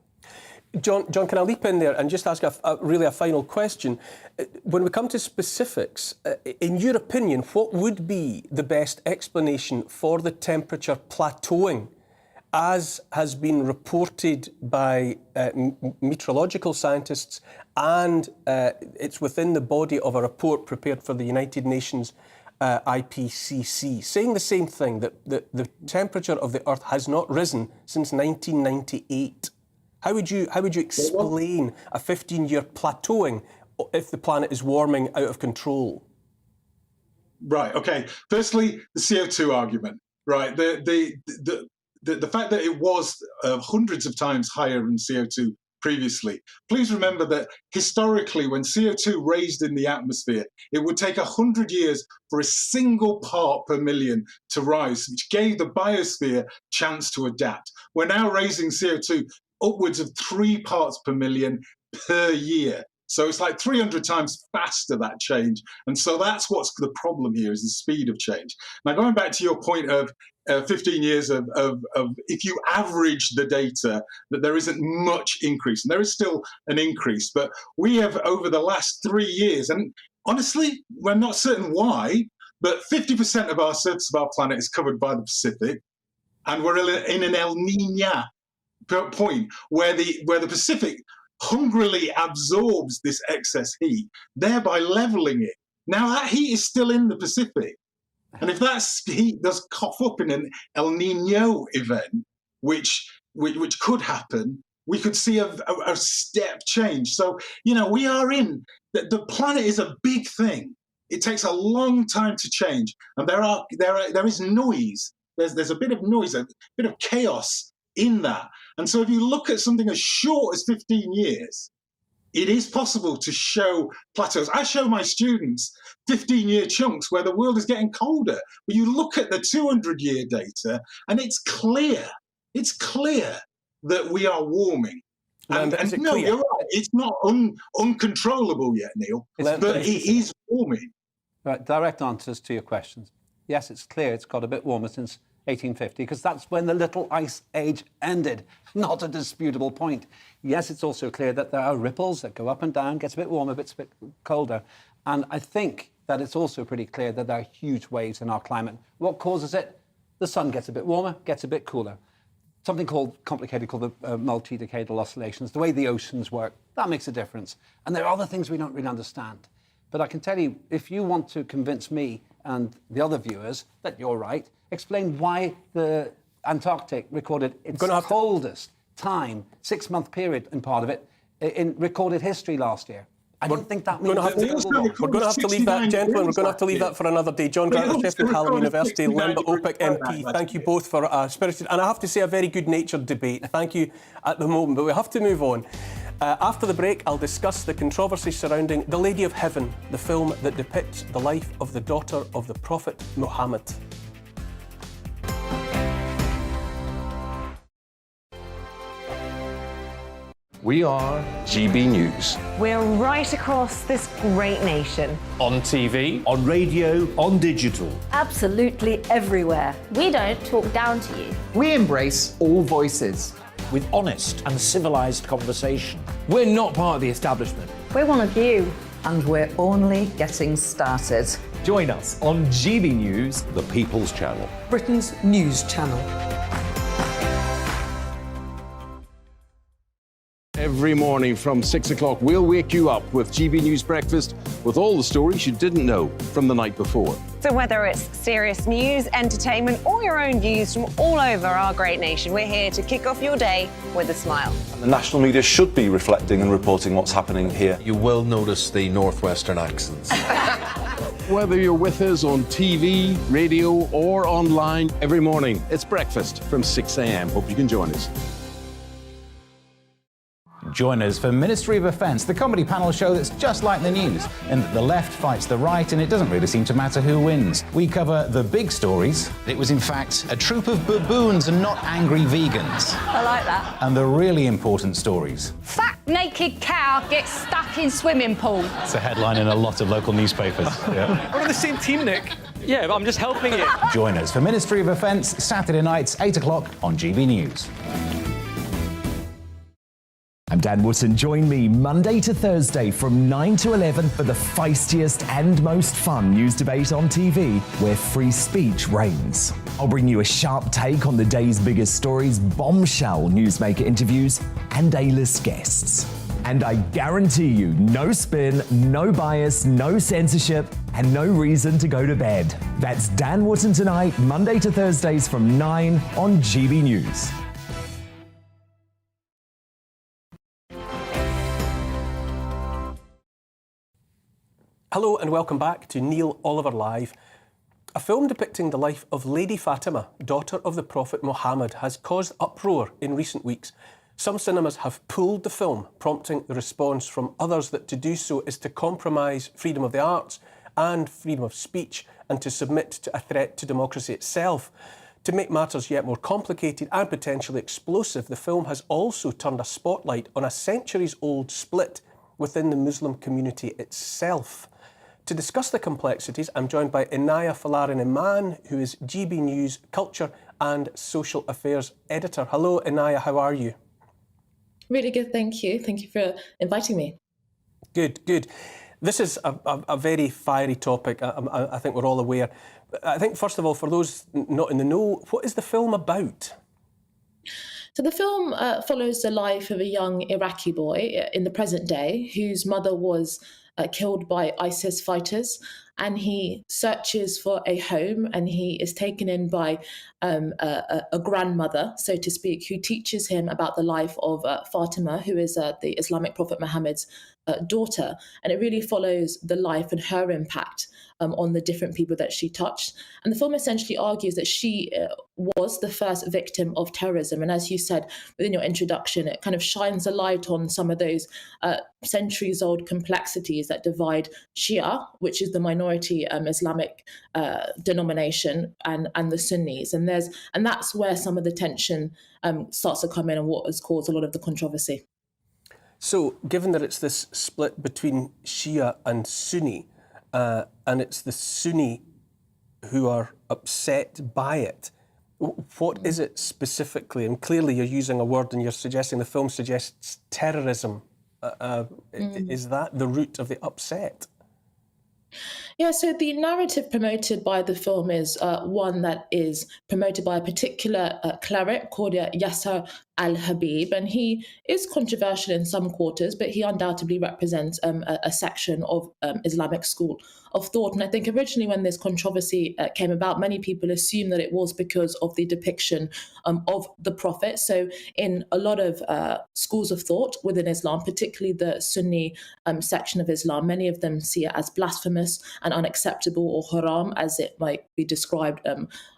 John, can I leap in there and just ask a final question? When we come to specifics, in your opinion, what would be the best explanation for the temperature plateauing, as has been reported by meteorological scientists, and it's within the body of a report prepared for the United Nations IPCC, saying the same thing, that the temperature of the Earth has not risen since 1998. How would you explain a 15-year plateauing if the planet is warming out of control? Right. Okay. Firstly, the CO2 argument. Right. The fact that it was hundreds of times higher in CO2 previously. Please remember that historically, when CO2 raised in the atmosphere, it would take 100 years for a single part per million to rise, which gave the biosphere chance to adapt. We're now raising CO2 upwards of 3 parts per million per year. So it's like 300 times faster, that change. And so that's what's the problem here, is the speed of change. Now, going back to your point of 15 years of if you average the data, that there isn't much increase. And there is still an increase. But we have, over the last 3 years, and honestly, we're not certain why, But 50% of our surface of our planet is covered by the Pacific, and we're in an El Niño point where the Pacific hungrily absorbs this excess heat, thereby leveling it. Now that heat is still in the Pacific, and if that heat does cough up in an El Niño event, which could happen, we could see a step change. So, we are in the planet is a big thing. It takes a long time to change, and there is noise. There's a bit of noise, a bit of chaos in that. And so if you look at something as short as 15 years, it is possible to show plateaus. I show my students 15-year chunks where the world is getting colder. But you look at the 200-year data, and it's clear that we are warming. And no, you're right, it's not uncontrollable yet, Neil, but it is warming. Right, direct answers to your questions. Yes, it's clear it's got a bit warmer since 1850, because that's when the Little Ice Age ended. Not a disputable point. Yes, it's also clear that there are ripples that go up and down, gets a bit warmer, gets a bit colder. And I think that it's also pretty clear that there are huge waves in our climate. What causes it? The sun gets a bit warmer, gets a bit cooler. Something complicated called the multi-decadal oscillations, the way the oceans work, that makes a difference. And there are other things we don't really understand. But I can tell you, if you want to convince me and the other viewers that you're right, explain why the Antarctic recorded its coldest time, 6-month period in part of it, in recorded history last year. I don't think that means... We're going to have to leave that, gentlemen. We're going to have to leave that for another day. John Grant, Sheffield Hallam University, Limber OPIC MP. Thank you both for a spirited and I have to say a very good-natured debate. Thank you at the moment, but we have to move on. After the break, I'll discuss the controversy surrounding The Lady of Heaven, the film that depicts the life of the daughter of the Prophet Muhammad. We are GB News. We're right across this great nation. On TV, on radio, on digital. Absolutely everywhere. We don't talk down to you. We embrace all voices. With honest and civilised conversation. We're not part of the establishment. We're one of you. And we're only getting started. Join us on GB News, The People's Channel. Britain's news channel. Every morning from 6 o'clock, we'll wake you up with GB News Breakfast with all the stories you didn't know from the night before. So whether it's serious news, entertainment, or your own views from all over our great nation, we're here to kick off your day with a smile. The national media should be reflecting and reporting what's happening here. You will notice the northwestern accents. Whether you're with us on TV, radio, or online, every morning, it's breakfast from 6 a.m. Hope you can join us. Join us for Ministry of Defence, the comedy panel show that's just like the news, in that the left fights the right and it doesn't really seem to matter who wins. We cover the big stories. It was in fact a troop of baboons and not angry vegans. I like that. And the really important stories. Fat naked cow gets stuck in swimming pool. It's a headline in a lot of local newspapers. Yeah. We're on the same team, Nick. Yeah, but I'm just helping you. Join us for Ministry of Defence, Saturday nights, 8 o'clock on GB News. I'm Dan Wootton. Join me Monday to Thursday from 9 to 11 for the feistiest and most fun news debate on TV, where free speech reigns. I'll bring you a sharp take on the day's biggest stories, bombshell newsmaker interviews, and A-list guests. And I guarantee you, no spin, no bias, no censorship, and no reason to go to bed. That's Dan Wootton tonight, Monday to Thursdays from 9 on GB News. Hello and welcome back to Neil Oliver Live. A film depicting the life of Lady Fatima, daughter of the Prophet Muhammad, has caused uproar in recent weeks. Some cinemas have pulled the film, prompting the response from others that to do so is to compromise freedom of the arts and freedom of speech and to submit to a threat to democracy itself. To make matters yet more complicated and potentially explosive, the film has also turned a spotlight on a centuries-old split within the Muslim community itself. To discuss the complexities, I'm joined by Inaya Falarin-Iman, who is GB News Culture and Social Affairs Editor. Hello, Inaya, how are you? Really good, thank you. Thank you for inviting me. Good, good. This is a very fiery topic. I think we're all aware. I think, first of all, for those not in the know, what is the film about? So the film follows the life of a young Iraqi boy in the present day whose mother was killed by ISIS fighters, and he searches for a home, and he is taken in by a grandmother, so to speak, who teaches him about the life of Fatima, who is the Islamic Prophet Muhammad's daughter. And it really follows the life and her impact on the different people that she touched. And the film essentially argues that she was the first victim of terrorism. And as you said within your introduction, it kind of shines a light on some of those centuries-old complexities that divide Shia, which is the minority Islamic denomination, and the Sunnis. And that's where some of the tension starts to come in, and what has caused a lot of the controversy. So, given that it's this split between Shia and Sunni, and it's the Sunni who are upset by it, what is it specifically? And clearly you're using a word and you're suggesting the film suggests terrorism. Is that the root of the upset? Yeah, so the narrative promoted by the film is one that is promoted by a particular cleric called Yasser al-Habib, and he is controversial in some quarters, but he undoubtedly represents a section of Islamic school of thought. And I think originally when this controversy came about, many people assumed that it was because of the depiction of the Prophet. So in a lot of schools of thought within Islam, particularly the Sunni section of Islam, many of them see it as blasphemous and unacceptable, or haram, as it might be described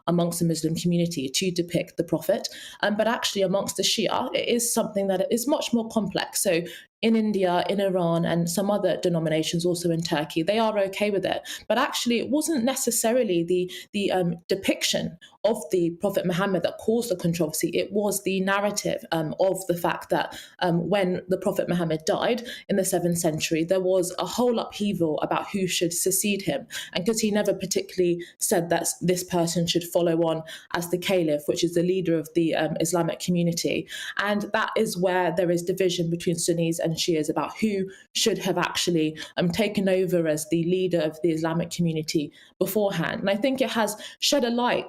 amongst the Muslim community, to depict the Prophet. But actually amongst the Shia, it is something that is much more complex. So in India, in Iran, and some other denominations also in Turkey, they are okay with it. But actually, it wasn't necessarily the depiction of the Prophet Muhammad that caused the controversy. It was the narrative of the fact that when the Prophet Muhammad died in the 7th century, there was a whole upheaval about who should succeed him. And because he never particularly said that this person should follow on as the caliph, which is the leader of the Islamic community. And that is where there is division between Sunnis and Shias about who should have actually taken over as the leader of the Islamic community beforehand. And I think it has shed a light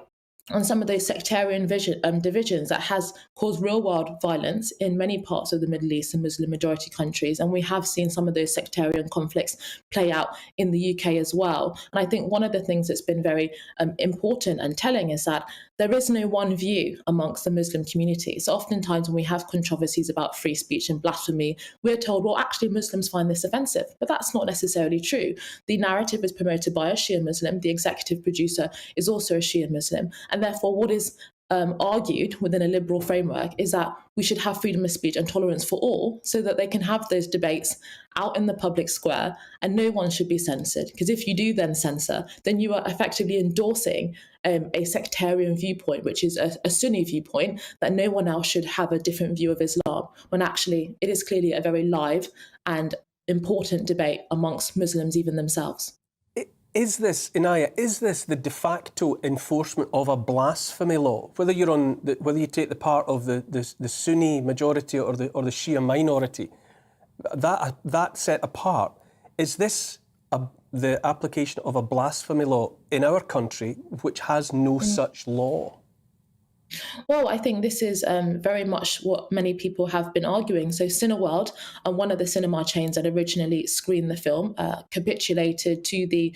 on some of those sectarian divisions that has caused real-world violence in many parts of the Middle East and Muslim-majority countries. And we have seen some of those sectarian conflicts play out in the UK as well. And I think one of the things that's been very important and telling is that there is no one view amongst the Muslim community. So oftentimes when we have controversies about free speech and blasphemy, we're told, well, actually Muslims find this offensive. But that's not necessarily true. The narrative is promoted by a Shia Muslim. The executive producer is also a Shia Muslim. And therefore, what is argued within a liberal framework is that we should have freedom of speech and tolerance for all, so that they can have those debates out in the public square and no one should be censored. Because if you do then censor, then you are effectively endorsing a sectarian viewpoint, which is a Sunni viewpoint, that no one else should have a different view of Islam, when actually it is clearly a very live and important debate amongst Muslims even themselves. Is this, Inaya, is this the de facto enforcement of a blasphemy law? Whether whether you take the part of the Sunni majority or the Shia minority, that set apart, is this the application of a blasphemy law in our country, which has no such law? Well, I think this is very much what many people have been arguing. So Cineworld, one of the cinema chains that originally screened the film, capitulated to the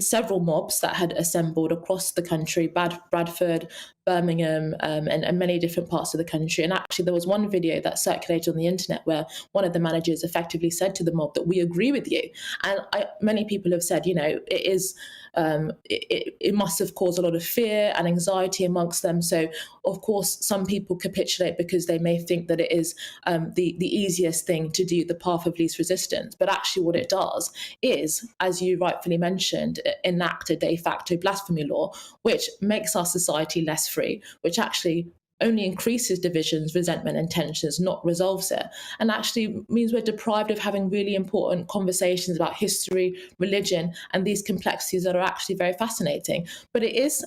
several mobs that had assembled across the country, Bradford, Birmingham, and many different parts of the country. And actually there was one video that circulated on the internet where one of the managers effectively said to the mob that we agree with you. And many people have said, it is it must have caused a lot of fear and anxiety amongst them. So, of course, some people capitulate because they may think that it is the easiest thing to do, the path of least resistance. But actually what it does is, as you rightfully mentioned, enact a de facto blasphemy law, which makes our society less free, which actually only increases divisions, resentment and tensions, not resolves it. And actually means we're deprived of having really important conversations about history, religion, and these complexities that are actually very fascinating. But it is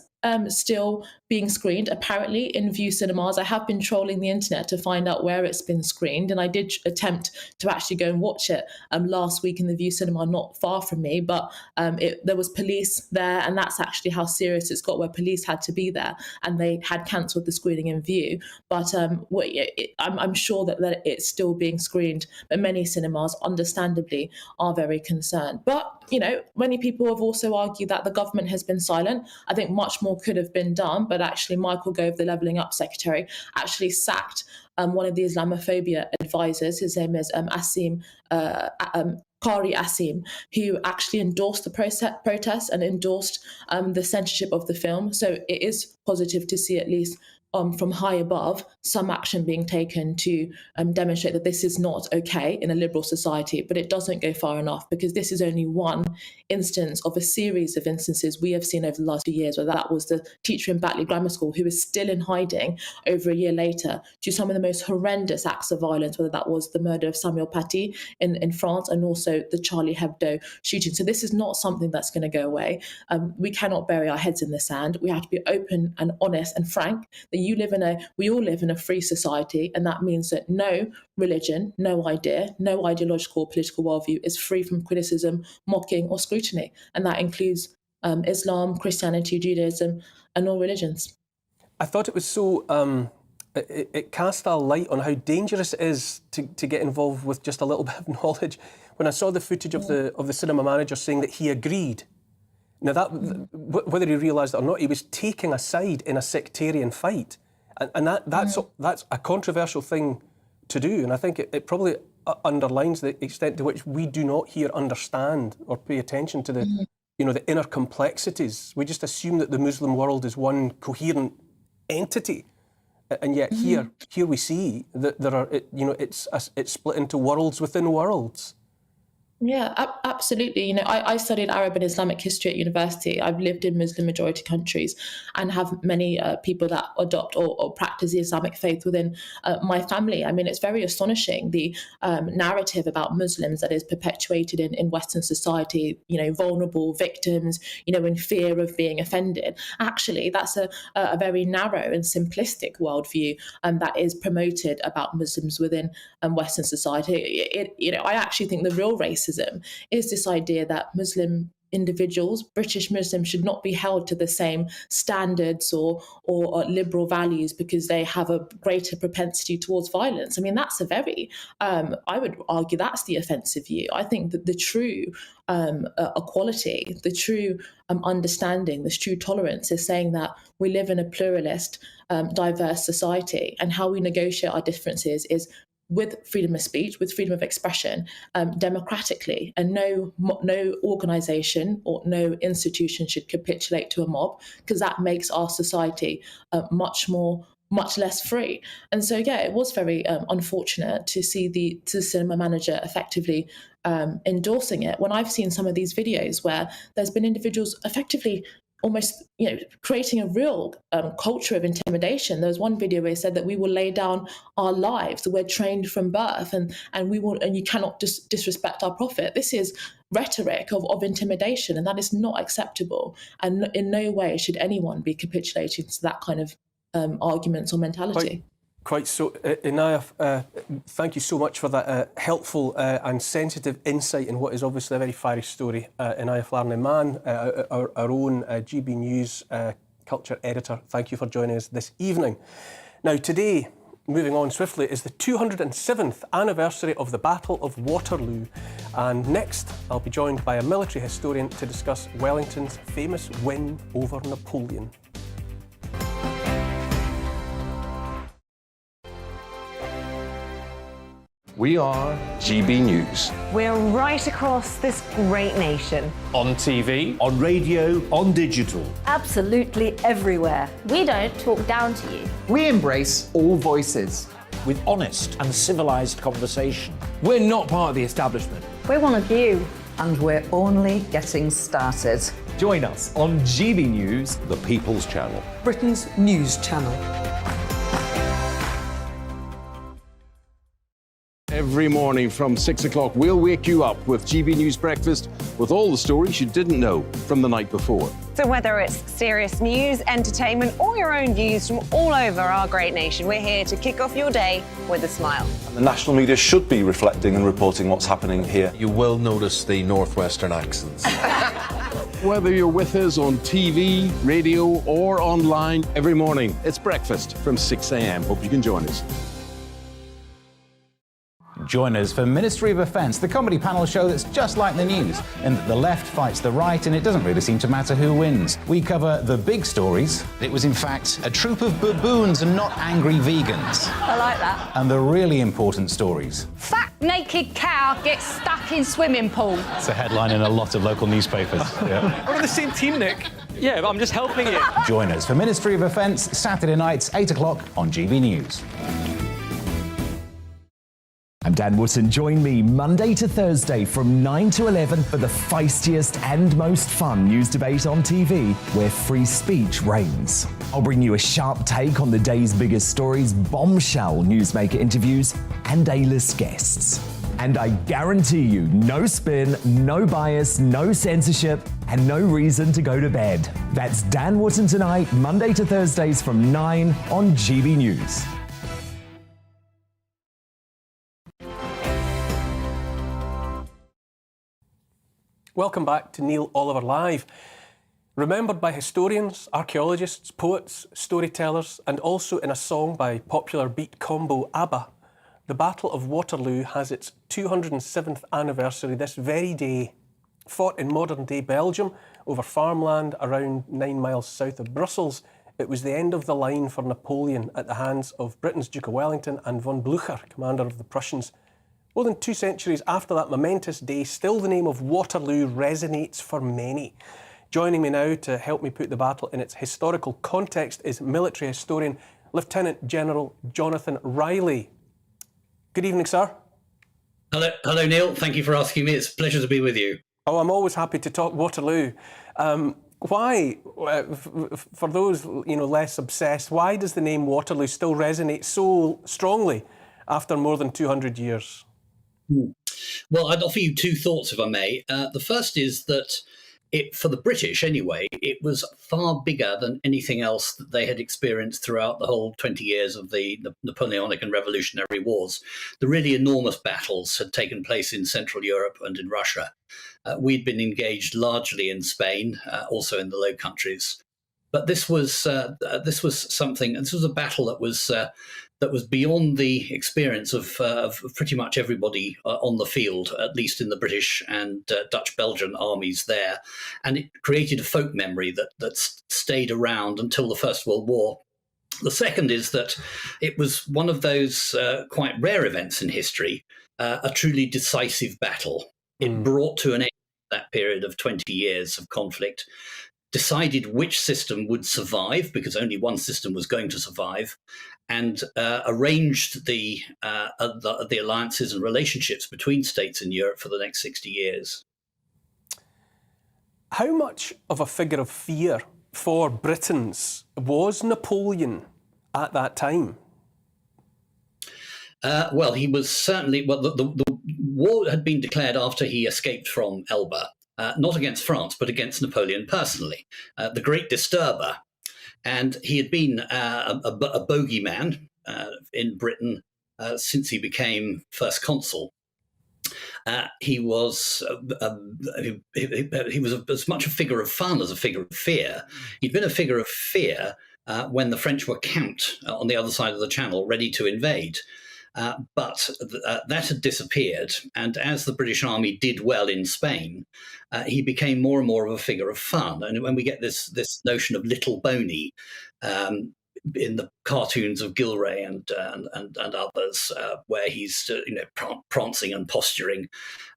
still being screened, apparently, in View cinemas. I have been trolling the internet to find out where it's been screened, and I did attempt to actually go and watch it last week in the View cinema not far from me, but there was police there, and that's actually how serious it's got, where police had to be there, and they had cancelled the screening in View. But I'm sure that it's still being screened, but many cinemas, understandably, are very concerned. But, many people have also argued that the government has been silent. I think much more could have been done, but actually Michael Gove, the Levelling Up Secretary, actually sacked one of the Islamophobia advisors. His name is Qari Asim, who actually endorsed the protest and endorsed the censorship of the film. So it is positive to see, at least from high above, some action being taken to demonstrate that this is not okay in a liberal society. But it doesn't go far enough, because this is only one instance of a series of instances we have seen over the last few years, whether that was the teacher in Batley Grammar School who is still in hiding over a year later, to some of the most horrendous acts of violence, whether that was the murder of Samuel Paty in France, and also the Charlie Hebdo shooting. So this is not something that's going to go away. We cannot bury our heads in the sand. We have to be open and honest and frank that we all live in a free society, and that means that no religion, no idea, no ideological or political worldview is free from criticism, mocking or scrutiny. And that includes Islam, Christianity, Judaism, and all religions. I thought it was so, it cast a light on how dangerous it is to get involved with just a little bit of knowledge. When I saw the footage of the cinema manager saying that he agreed. Now, that whether he realised it or not, he was taking a side in a sectarian fight. And that's a controversial thing to do. And I think it probably underlines the extent to which we do not here understand or pay attention to the inner complexities. We just assume that the Muslim world is one coherent entity. And yet here we see that there are, it's split into worlds within worlds. Yeah, absolutely. I studied Arab and Islamic history at university. I've lived in Muslim majority countries and have many people that adopt or practice the Islamic faith within my family. I mean, it's very astonishing, the narrative about Muslims that is perpetuated in Western society, vulnerable victims, in fear of being offended. Actually, that's a very narrow and simplistic worldview that is promoted about Muslims within Western society. I actually think the real racism is this idea that Muslim individuals, British Muslims, should not be held to the same standards or liberal values because they have a greater propensity towards violence. I mean, that's a very, I would argue that's the offensive view. I think that the true equality, the true understanding, this true tolerance is saying that we live in a pluralist, diverse society, and how we negotiate our differences is with freedom of speech, with freedom of expression, democratically, and no organisation or no institution should capitulate to a mob, because that makes our society much less free. And so, yeah, it was very unfortunate to see the cinema manager effectively endorsing it, when I've seen some of these videos where there's been individuals effectively almost, creating a real culture of intimidation. There was one video where he said that we will lay down our lives, we're trained from birth, and you cannot disrespect our prophet. This is rhetoric of intimidation, and that is not acceptable. And in no way should anyone be capitulating to that kind of arguments or mentality. Quite so. Inaya, thank you so much for that helpful and sensitive insight in what is obviously a very fiery story. Inaya Flarney-Mann, our own GB News culture editor, thank you for joining us this evening. Now, today, moving on swiftly, is the 207th anniversary of the Battle of Waterloo. And next, I'll be joined by a military historian to discuss Wellington's famous win over Napoleon. We are GB News. We're right across this great nation. On TV, on radio, on digital. Absolutely everywhere. We don't talk down to you. We embrace all voices. With honest and civilised conversation. We're not part of the establishment. We're one of you. And we're only getting started. Join us on GB News, the People's Channel. Britain's news channel. Every morning from 6 o'clock, we'll wake you up with GB News Breakfast with all the stories you didn't know from the night before. So whether it's serious news, entertainment, or your own views from all over our great nation, we're here to kick off your day with a smile. And the national media should be reflecting and reporting what's happening here. You will notice the northwestern accents. Whether you're with us on TV, radio, or online, every morning, it's breakfast from 6 a.m. Hope you can join us. Join us for Ministry of Offence, the comedy panel show that's just like the news, in that the left fights the right and it doesn't really seem to matter who wins. We cover the big stories. It was in fact a troop of baboons and not angry vegans. I like that. And the really important stories. Fat naked cow gets stuck in swimming pool. It's a headline in a lot of local newspapers. Yeah. We're on the same team, Nick. Yeah, but I'm just helping you. Join us for Ministry of Offence, Saturday nights, 8 o'clock on GB News. I'm Dan Wootton. Join me Monday to Thursday from 9 to 11 for the feistiest and most fun news debate on TV, where free speech reigns. I'll bring you a sharp take on the day's biggest stories, bombshell newsmaker interviews, and A-list guests. And I guarantee you, no spin, no bias, no censorship, and no reason to go to bed. That's Dan Wootton tonight, Monday to Thursdays from 9 on GB News. Welcome back to Neil Oliver Live. Remembered by historians, archaeologists, poets, storytellers, and also in a song by popular beat combo ABBA, the Battle of Waterloo has its 207th anniversary this very day. Fought in modern-day Belgium over farmland around 9 miles south of Brussels, it was the end of the line for Napoleon at the hands of Britain's Duke of Wellington and von Blücher, commander of the Prussians. More than 2 centuries after that momentous day, still the name of Waterloo resonates for many. Joining me now to help me put the battle in its historical context is military historian Lieutenant General Jonathan Riley. Good evening, sir. Hello, Neil. Thank you for asking me. It's a pleasure to be with you. Oh, I'm always happy to talk Waterloo. Why, for those less obsessed, why does the name Waterloo still resonate so strongly after more than 200 years? Well, I'd offer you two thoughts, if I may. The first is that for the British anyway, it was far bigger than anything else that they had experienced throughout the whole 20 years of the Napoleonic and Revolutionary Wars. The really enormous battles had taken place in Central Europe and in Russia. We'd been engaged largely in Spain, also in the Low Countries. But this was something, and this was a battle that was beyond the experience of pretty much everybody on the field, at least in the British and Dutch-Belgian armies there. And it created a folk memory that stayed around until the First World War. The second is that it was one of those quite rare events in history, a truly decisive battle. It brought to an end that period of 20 years of conflict, decided which system would survive, because only one system was going to survive, and arranged the alliances and relationships between states in Europe for the next 60 years. How much of a figure of fear for Britons was Napoleon at that time? Well, he was certainly... Well, the war had been declared after he escaped from Elba. Not against France, but against Napoleon personally, the great disturber. And he had been a bogeyman in Britain since he became first consul. He was as much a figure of fun as a figure of fear. He'd been a figure of fear when the French were camped on the other side of the Channel, ready to invade. But that had disappeared, and as the British Army did well in Spain, he became more and more of a figure of fun. And when we get this notion of Little Boney in the cartoons of Gilray and others, where he's prancing and posturing,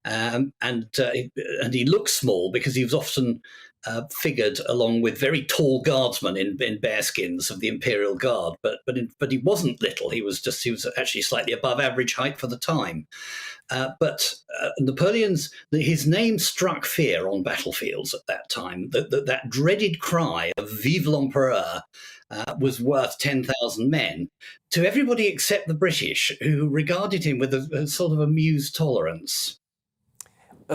and he looks small because he was often figured along with very tall guardsmen in bearskins of the Imperial Guard, but he wasn't little. He was actually slightly above average height for the time. But his name struck fear on battlefields at that time. That dreaded cry of "Vive l'Empereur" was worth 10,000 men, to everybody except the British, who regarded him with a sort of amused tolerance.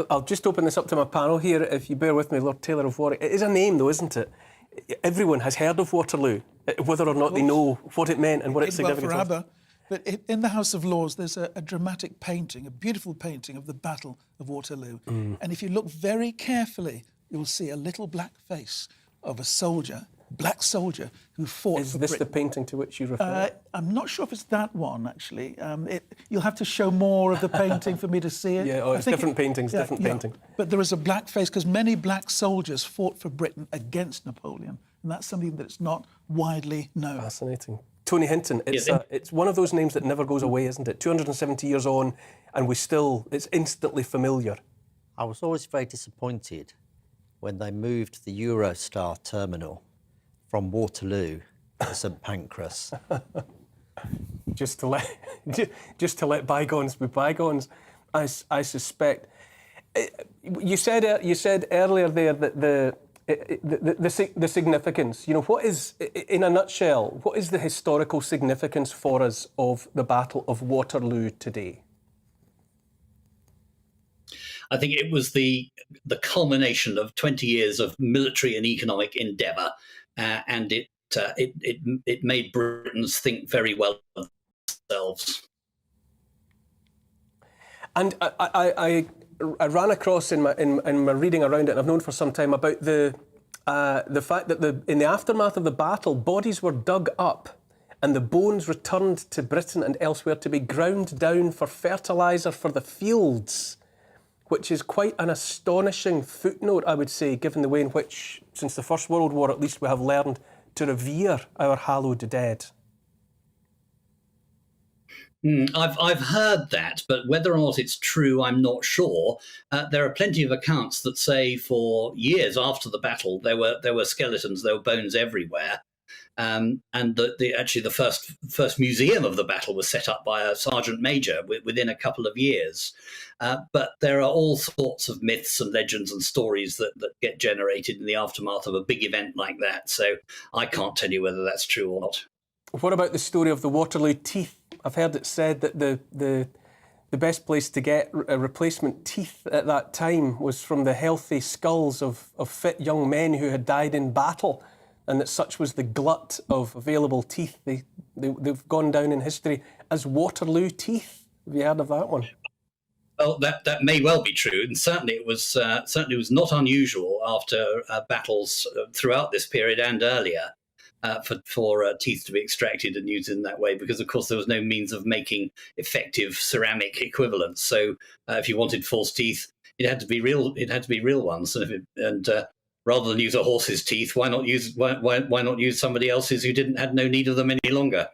I'll just open this up to my panel here, if you bear with me, Lord Taylor of Warwick. It is a name, though, isn't it? Everyone has heard of Waterloo, whether or not they know what it meant and what its significance was. But in the House of Lords, there's a dramatic painting, a beautiful painting of the Battle of Waterloo. And if you look very carefully, you'll see a little black face of a soldier, black soldier, who fought for Britain. Is this the painting to which you refer? I'm not sure if it's that one, actually. You'll have to show more of the painting for me to see it. Yeah, it's different paintings, different painting. But there is a black face, because many black soldiers fought for Britain against Napoleon, and that's something that's not widely known. Fascinating. Tony Hinton, it's one of those names that never goes away, isn't it? 270 years on, and it's instantly familiar. I was always very disappointed when they moved the Eurostar terminal from Waterloo to St Pancras. just to let bygones be bygones, I suspect. You said earlier there that the significance, what is, in a nutshell, what is the historical significance for us of the Battle of Waterloo today? I think it was the culmination of 20 years of military and economic endeavour, and it made Britons think very well of themselves. And I ran across in my reading around it, and I've known for some time about the fact that in the aftermath of the battle, bodies were dug up and the bones returned to Britain and elsewhere to be ground down for fertiliser for the fields, which is quite an astonishing footnote, I would say, given the way in which, since the First World War at least, we have learned to revere our hallowed dead. I've heard that, but whether or not it's true, I'm not sure. There are plenty of accounts that say for years after the battle, there were skeletons, there were bones everywhere. And the first museum of the battle was set up by a sergeant major within a couple of years. But there are all sorts of myths and legends and stories that get generated in the aftermath of a big event like that. So I can't tell you whether that's true or not. What about the story of the Waterloo Teeth? I've heard it said that the best place to get replacement teeth at that time was from the healthy skulls of fit young men who had died in battle, and that such was the glut of available teeth. They've gone down in history as Waterloo Teeth. Have you heard of that one? Well, that may well be true, and certainly it was not unusual after battles throughout this period and earlier for teeth to be extracted and used in that way, because of course there was no means of making effective ceramic equivalents. So if you wanted false teeth, it had to be real. It had to be real ones, and rather than use a horse's teeth, why not use somebody else's who had no need of them any longer?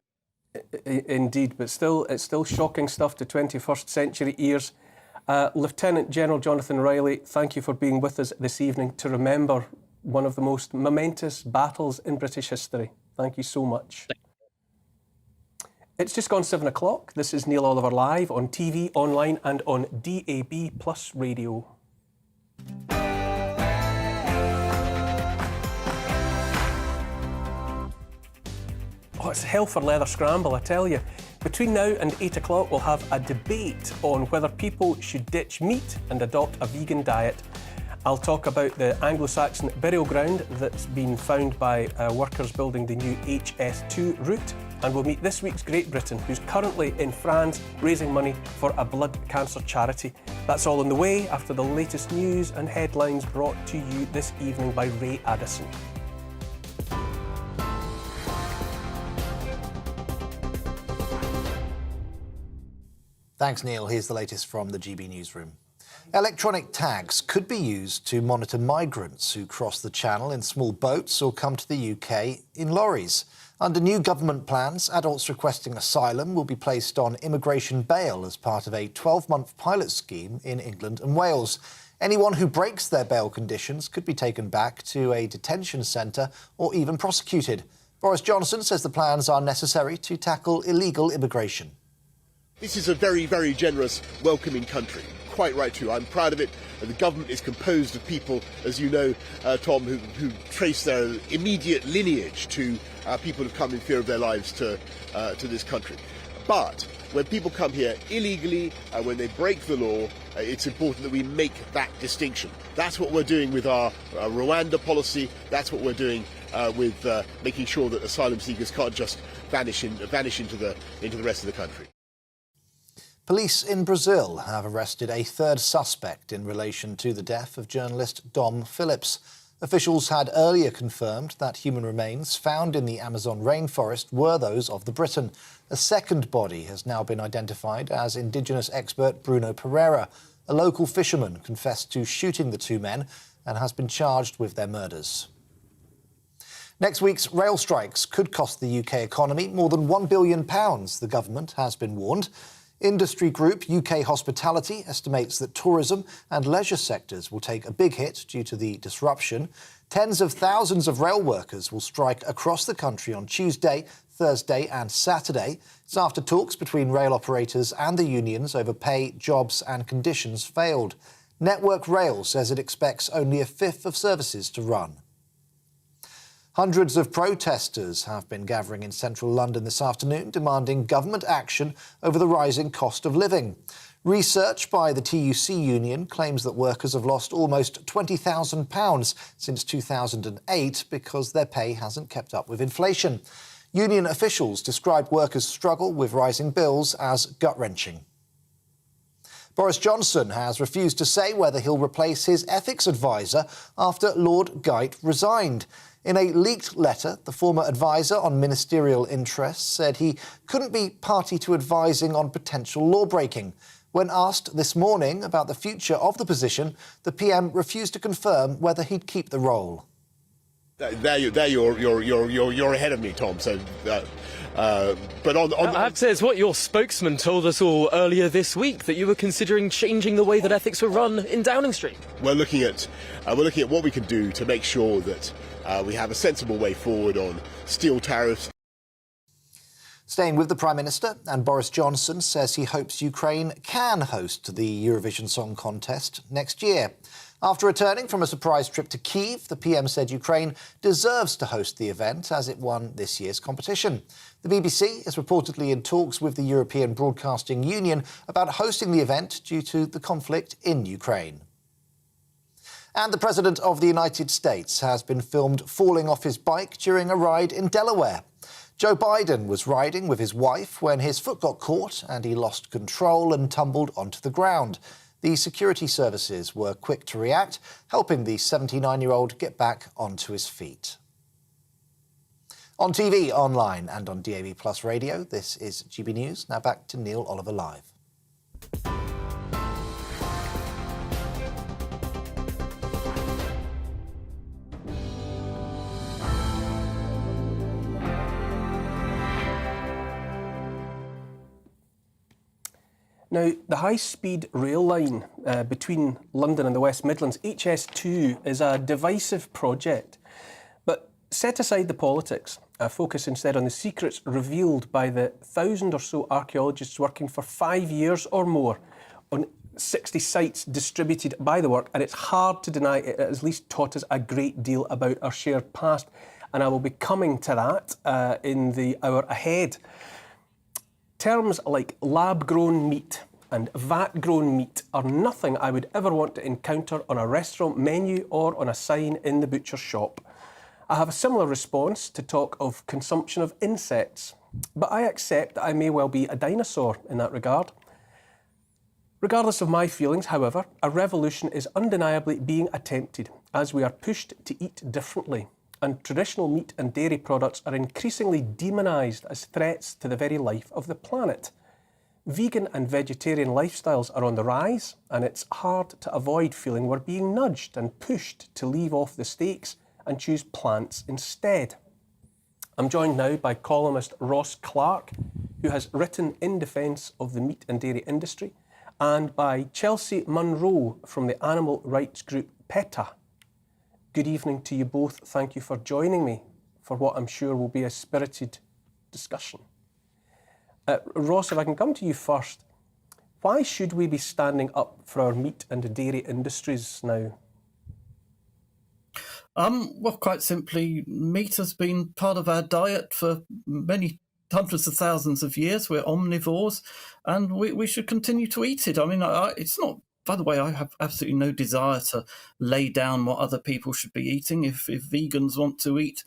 Indeed, but it's still shocking stuff to 21st century ears. Lieutenant General Jonathan Riley, thank you for being with us this evening to remember one of the most momentous battles in British history. Thank you so much. It's just gone 7 o'clock. This is Neil Oliver Live on TV, online and on DAB+ radio. Oh, it's hell for leather scramble, I tell you. Between now and 8 o'clock, we'll have a debate on whether people should ditch meat and adopt a vegan diet. I'll talk about the Anglo-Saxon burial ground that's been found by workers building the new HS2 route. And we'll meet this week's Great Britain, who's currently in France raising money for a blood cancer charity. That's all on the way after the latest news and headlines brought to you this evening by Ray Addison. Thanks, Neil. Here's the latest from the GB newsroom. Electronic tags could be used to monitor migrants who cross the Channel in small boats or come to the UK in lorries. Under new government plans, adults requesting asylum will be placed on immigration bail as part of a 12-month pilot scheme in England and Wales. Anyone who breaks their bail conditions could be taken back to a detention centre or even prosecuted. Boris Johnson says the plans are necessary to tackle illegal immigration. This is a very, very generous, welcoming country. quite right too. I'm proud of it. The government is composed of people, as you know, Tom, who trace their immediate lineage to people who've come in fear of their lives to this country. But when people come here illegally, when they break the law, it's important that we make that distinction. That's what we're doing with our Rwanda policy. That's what we're doing with making sure that asylum seekers can't just vanish into the rest of the country. Police in Brazil have arrested a third suspect in relation to the death of journalist Dom Phillips. Officials had earlier confirmed that human remains found in the Amazon rainforest were those of the Briton. A second body has now been identified as Indigenous expert Bruno Pereira. A local fisherman confessed to shooting the two men and has been charged with their murders. Next week's rail strikes could cost the UK economy more than £1 billion, the government has been warned. Industry group UK Hospitality estimates that tourism and leisure sectors will take a big hit due to the disruption. Tens of thousands of rail workers will strike across the country on Tuesday, Thursday and Saturday. It's after talks between rail operators and the unions over pay, jobs and conditions failed. Network Rail says it expects only a fifth of services to run. Hundreds of protesters have been gathering in central London this afternoon, demanding government action over the rising cost of living. Research by the TUC union claims that workers have lost almost £20,000 since 2008 because their pay hasn't kept up with inflation. Union officials describe workers' struggle with rising bills as gut-wrenching. Boris Johnson has refused to say whether he'll replace his ethics advisor after Lord Geidt resigned. In a leaked letter, the former advisor on ministerial interests said he couldn't be party to advising on potential law-breaking. When asked this morning about the future of the position, the PM refused to confirm whether he'd keep the role. You're ahead of me, Tom. So, but on I have to say, it's what your spokesman told us all earlier this week, that you were considering changing the way that ethics were run in Downing Street. We're looking at what we can do to make sure that we have a sensible way forward on steel tariffs. Staying with the Prime Minister, and Boris Johnson says he hopes Ukraine can host the Eurovision Song Contest next year. After returning from a surprise trip to Kyiv, the PM said Ukraine deserves to host the event as it won this year's competition. The BBC is reportedly in talks with the European Broadcasting Union about hosting the event due to the conflict in Ukraine. And the President of the United States has been filmed falling off his bike during a ride in Delaware. Joe Biden was riding with his wife when his foot got caught and he lost control and tumbled onto the ground. The security services were quick to react, helping the 79-year-old get back onto his feet. On TV, online and on DAB+ radio, this is GB News. Now back to Neil Oliver Live. Now, the high-speed rail line between London and the West Midlands, HS2, is a divisive project. But set aside the politics, focus instead on the secrets revealed by the 1,000 or so archaeologists working for 5 years or more on 60 sites distributed by the work, and it's hard to deny it at least taught us a great deal about our shared past, and I will be coming to that in the hour ahead. Terms like lab-grown meat and vat-grown meat are nothing I would ever want to encounter on a restaurant menu or on a sign in the butcher's shop. I have a similar response to talk of consumption of insects, but I accept that I may well be a dinosaur in that regard. Regardless of my feelings, however, a revolution is undeniably being attempted as we are pushed to eat differently, and traditional meat and dairy products are increasingly demonised as threats to the very life of the planet. Vegan and vegetarian lifestyles are on the rise, and it's hard to avoid feeling we're being nudged and pushed to leave off the steaks and choose plants instead. I'm joined now by columnist Ross Clark, who has written in defence of the meat and dairy industry, and by Chelsea Munro from the animal rights group PETA. Good evening to you both. Thank you for joining me for what I'm sure will be a spirited discussion. Ross, if I can come to you first. Why should we be standing up for our meat and dairy industries now? Well, quite simply, meat has been part of our diet for many hundreds of thousands of years. We're omnivores, and we should continue to eat it. I mean, it's not. By the way, I have absolutely no desire to lay down what other people should be eating. If vegans want to eat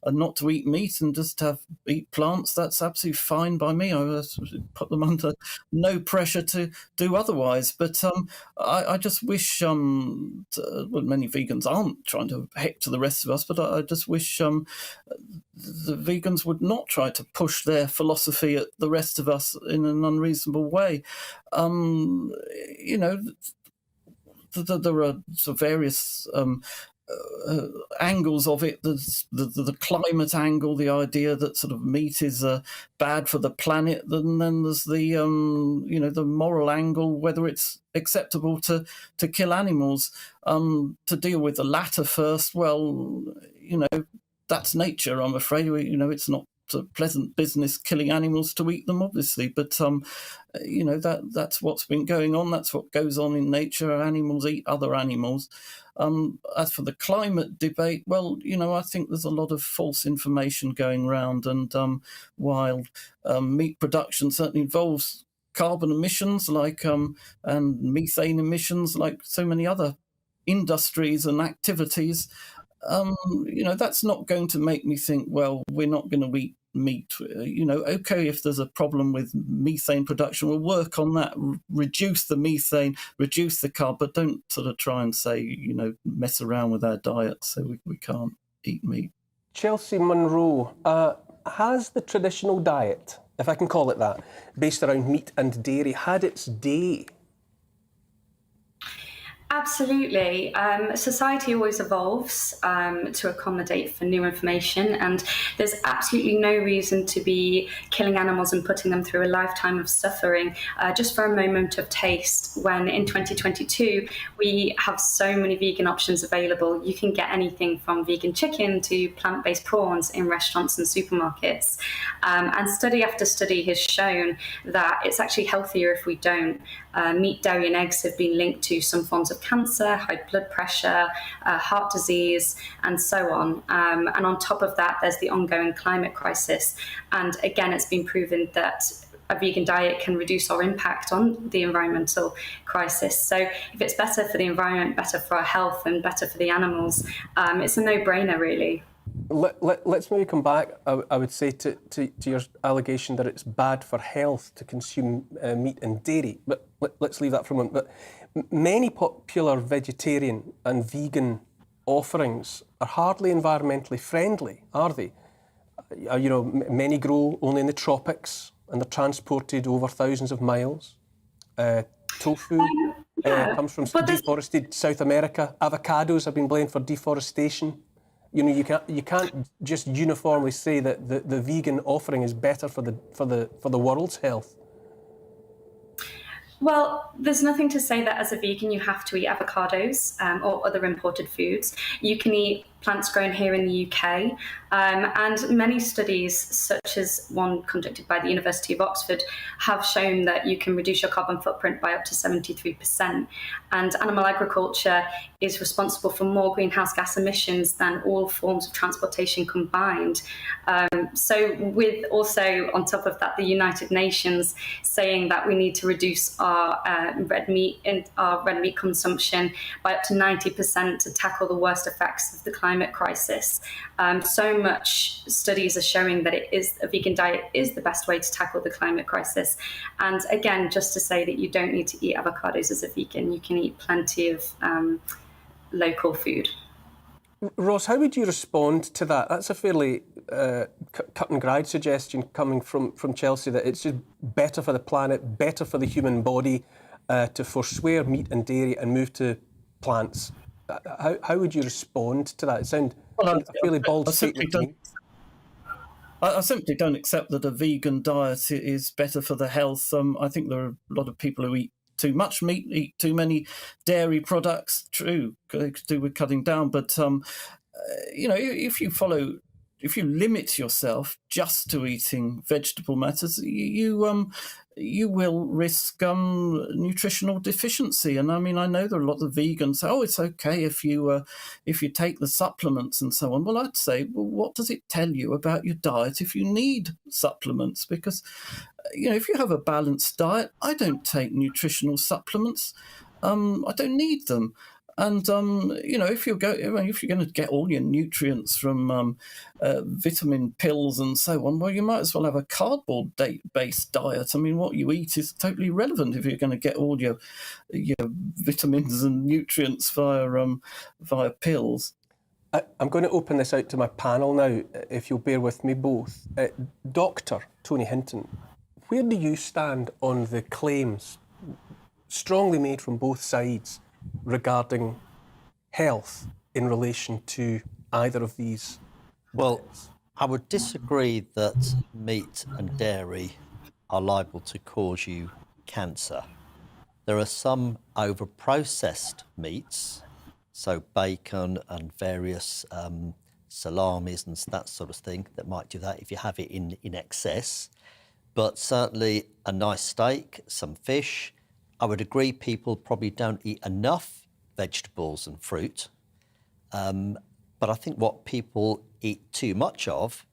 not to eat meat and just eat plants, that's absolutely fine by me. I put them under no pressure to do otherwise. But I just wish, well, many vegans aren't trying to hector the rest of us, but I just wish the vegans would not try to push their philosophy at the rest of us in an unreasonable way. You know, there are various angles of it. There's the climate angle, the idea that sort of meat is bad for the planet, and then there's the the moral angle, whether it's acceptable to kill animals. To deal with the latter first, well, that's nature, I'm afraid. It's not a pleasant business killing animals to eat them, obviously, but that's what's been going on. That's what goes on in nature. Animals eat other animals. As for the climate debate, well, I think there's a lot of false information going around, and while meat production certainly involves carbon emissions and methane emissions like so many other industries and activities, that's not going to make me think, well, we're not going to eat meat. Okay, if there's a problem with methane production, we'll work on that, reduce the methane, reduce the carbon, but don't sort of try and say, mess around with our diet so we can't eat meat. Chelsea Munro, has the traditional diet, if I can call it that, based around meat and dairy, had its day? Absolutely. Society always evolves to accommodate for new information, and there's absolutely no reason to be killing animals and putting them through a lifetime of suffering just for a moment of taste, when in 2022 we have so many vegan options available. You can get anything from vegan chicken to plant-based prawns in restaurants and supermarkets. And study after study has shown that it's actually healthier if we don't. Meat, dairy and eggs have been linked to some forms of cancer, high blood pressure, heart disease, and so on. And on top of that, there's the ongoing climate crisis. And again, it's been proven that a vegan diet can reduce our impact on the environmental crisis. So if it's better for the environment, better for our health, and better for the animals, it's a no-brainer, really. Let's maybe come back, I would say, to your allegation that it's bad for health to consume meat and dairy. But let's leave that for a moment. But many popular vegetarian and vegan offerings are hardly environmentally friendly, are they? Many grow only in the tropics and they're transported over thousands of miles. Tofu comes from deforested South America. Avocados have been blamed for deforestation. You can't just uniformly say that the vegan offering is better for the world's health. Well, there's nothing to say that as a vegan you have to eat avocados or other imported foods. You can eat plants grown here in the UK. And many studies, such as one conducted by the University of Oxford, have shown that you can reduce your carbon footprint by up to 73%. And animal agriculture is responsible for more greenhouse gas emissions than all forms of transportation combined. So with also, on top of that, the United Nations saying that we need to reduce our red meat consumption by up to 90% to tackle the worst effects of the climate crisis. So much studies are showing that a vegan diet is the best way to tackle the climate crisis. And again, just to say that you don't need to eat avocados as a vegan, you can eat plenty of local food. Ross, how would you respond to that? That's a fairly cut and dried suggestion coming from Chelsea, that it's just better for the planet, better for the human body to forswear meat and dairy and move to plants. How would you respond to that? It sounds a fairly bold statement to me. I simply don't accept that a vegan diet is better for the health. I think there are a lot of people who eat too much meat, eat too many dairy products. True, could do with cutting down. But, if you follow if you limit yourself just to eating vegetable matters, you will risk nutritional deficiency. And I mean, I know there are a lot of vegans say, oh, it's okay if you take the supplements and so on. Well, I'd say, well, what does it tell you about your diet if you need supplements? Because, if you have a balanced diet, I don't take nutritional supplements. I don't need them. And if you're going to get all your nutrients from vitamin pills and so on, well, you might as well have a cardboard-based diet. I mean, what you eat is totally irrelevant if you're going to get all your vitamins and nutrients via pills. I'm going to open this out to my panel now, if you'll bear with me both. Dr. Tony Hinton, where do you stand on the claims strongly made from both sides regarding health in relation to either of these? Well, I would disagree that meat and dairy are liable to cause you cancer. There are some over-processed meats, so bacon and various salamis and that sort of thing, that might do that if you have it in excess. But certainly a nice steak, some fish. I would agree people probably don't eat enough vegetables and fruit. But I think what people eat too much of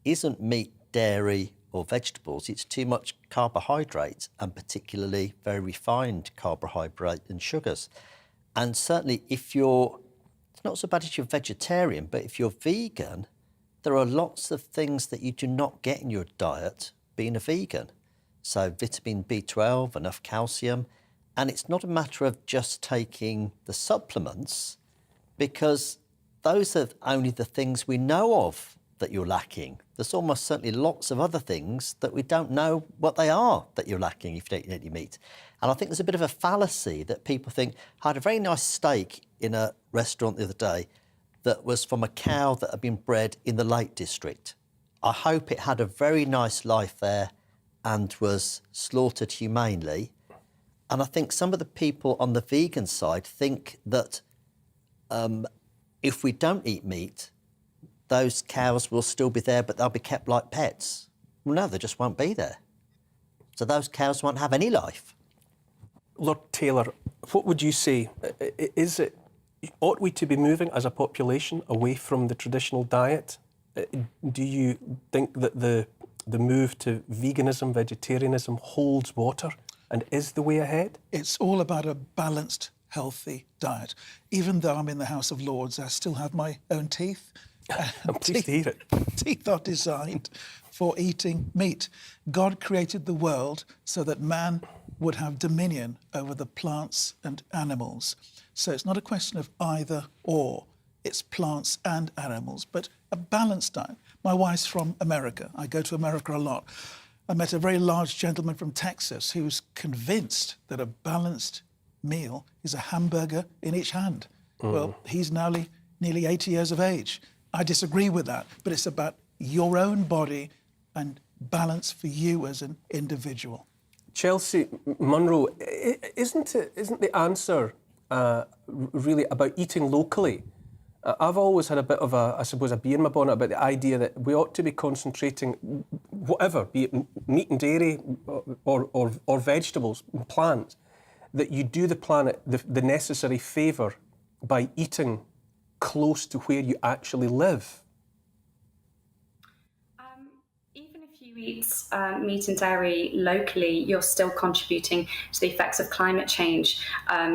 isn't meat, dairy or vegetables. It's too much carbohydrate, and particularly very refined carbohydrate and sugars. And certainly it's not so bad if you're vegetarian, but if you're vegan, there are lots of things that you do not get in your diet being a vegan. So vitamin B12, enough calcium. And it's not a matter of just taking the supplements, because those are only the things we know of that you're lacking. There's almost certainly lots of other things that we don't know what they are that you're lacking if you don't eat any meat. And I think there's a bit of a fallacy that people think, I had a very nice steak in a restaurant the other day that was from a cow that had been bred in the Lake District. I hope it had a very nice life there and was slaughtered humanely. And I think some of the people on the vegan side think that if we don't eat meat, those cows will still be there, but they'll be kept like pets. Well, no, they just won't be there. So those cows won't have any life. Lord Taylor, what would you say? Ought we to be moving as a population away from the traditional diet? Do you think that the move to veganism, vegetarianism holds water and is the way ahead? It's all about a balanced, healthy diet. Even though I'm in the House of Lords, I still have my own teeth. I'm pleased to hear it. Teeth are designed for eating meat. God created the world so that man would have dominion over the plants and animals. So it's not a question of either or. It's plants and animals, but a balanced diet. My wife's from America. I go to America a lot. I met a very large gentleman from Texas who's convinced that a balanced meal is a hamburger in each hand. Well, he's nearly 80 years of age. I disagree with that, but it's about your own body and balance for you as an individual. Chelsea Munro, isn't the answer really about eating locally? I've always had a bit of a bee in my bonnet about the idea that we ought to be concentrating, whatever, be it meat and dairy or vegetables, plants, that you do the planet the necessary favour by eating close to where you actually live. Even if you eat meat and dairy locally, you're still contributing to the effects of climate change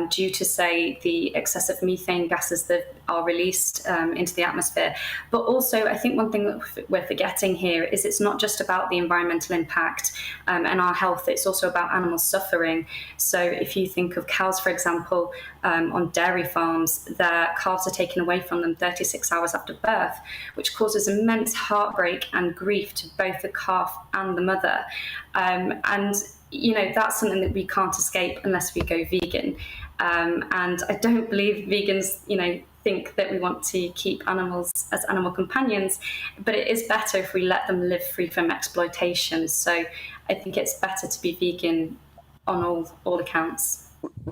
due to, say, the excessive methane gases that are released into the atmosphere. But also, I think one thing that we're forgetting here is it's not just about the environmental impact and our health, it's also about animal suffering. So if you think of cows, for example, on dairy farms, their calves are taken away from them 36 hours after birth, which causes immense heartbreak and grief to both the calf and the mother. And, that's something that we can't escape unless we go vegan. And I don't believe vegans, think that we want to keep animals as animal companions, but it is better if we let them live free from exploitation. So I think it's better to be vegan on all accounts.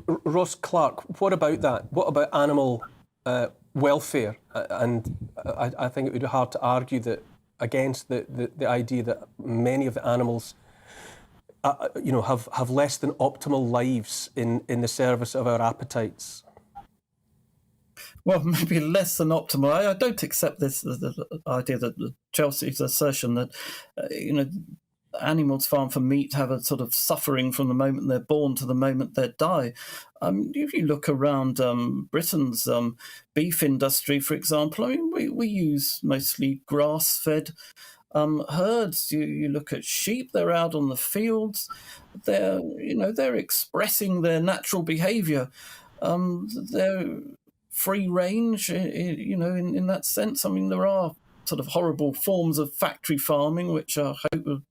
Ross Clark, what about that? What about animal welfare, and I think it would be hard to argue that against the idea that many of the animals have less than optimal lives in the service of our appetites. Well, maybe less than optimal. I don't accept this the idea that Chelsea's assertion that animals farmed for meat have a sort of suffering from the moment they're born to the moment they die. If you look around Britain's beef industry, for example, I mean, we use mostly grass-fed herds. You look at sheep; they're out on the fields. They're expressing their natural behaviour. They're free range, in that sense. I mean, there are sort of horrible forms of factory farming, which I hope will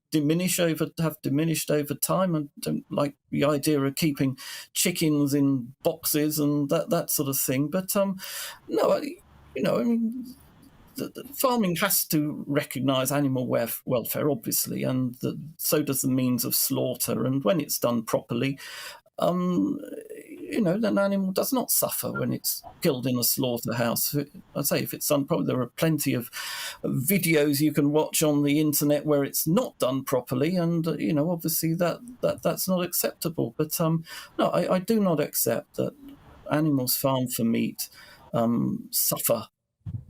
have diminished over time. I don't like the idea of keeping chickens in boxes and that sort of thing. But the farming has to recognise animal welfare, obviously, and so does the means of slaughter. And when it's done properly, an animal does not suffer when it's killed in a slaughterhouse. I say, if it's done properly, there are plenty of videos you can watch on the internet where it's not done properly, and obviously that's not acceptable. But no, I do not accept that animals farmed for meat suffer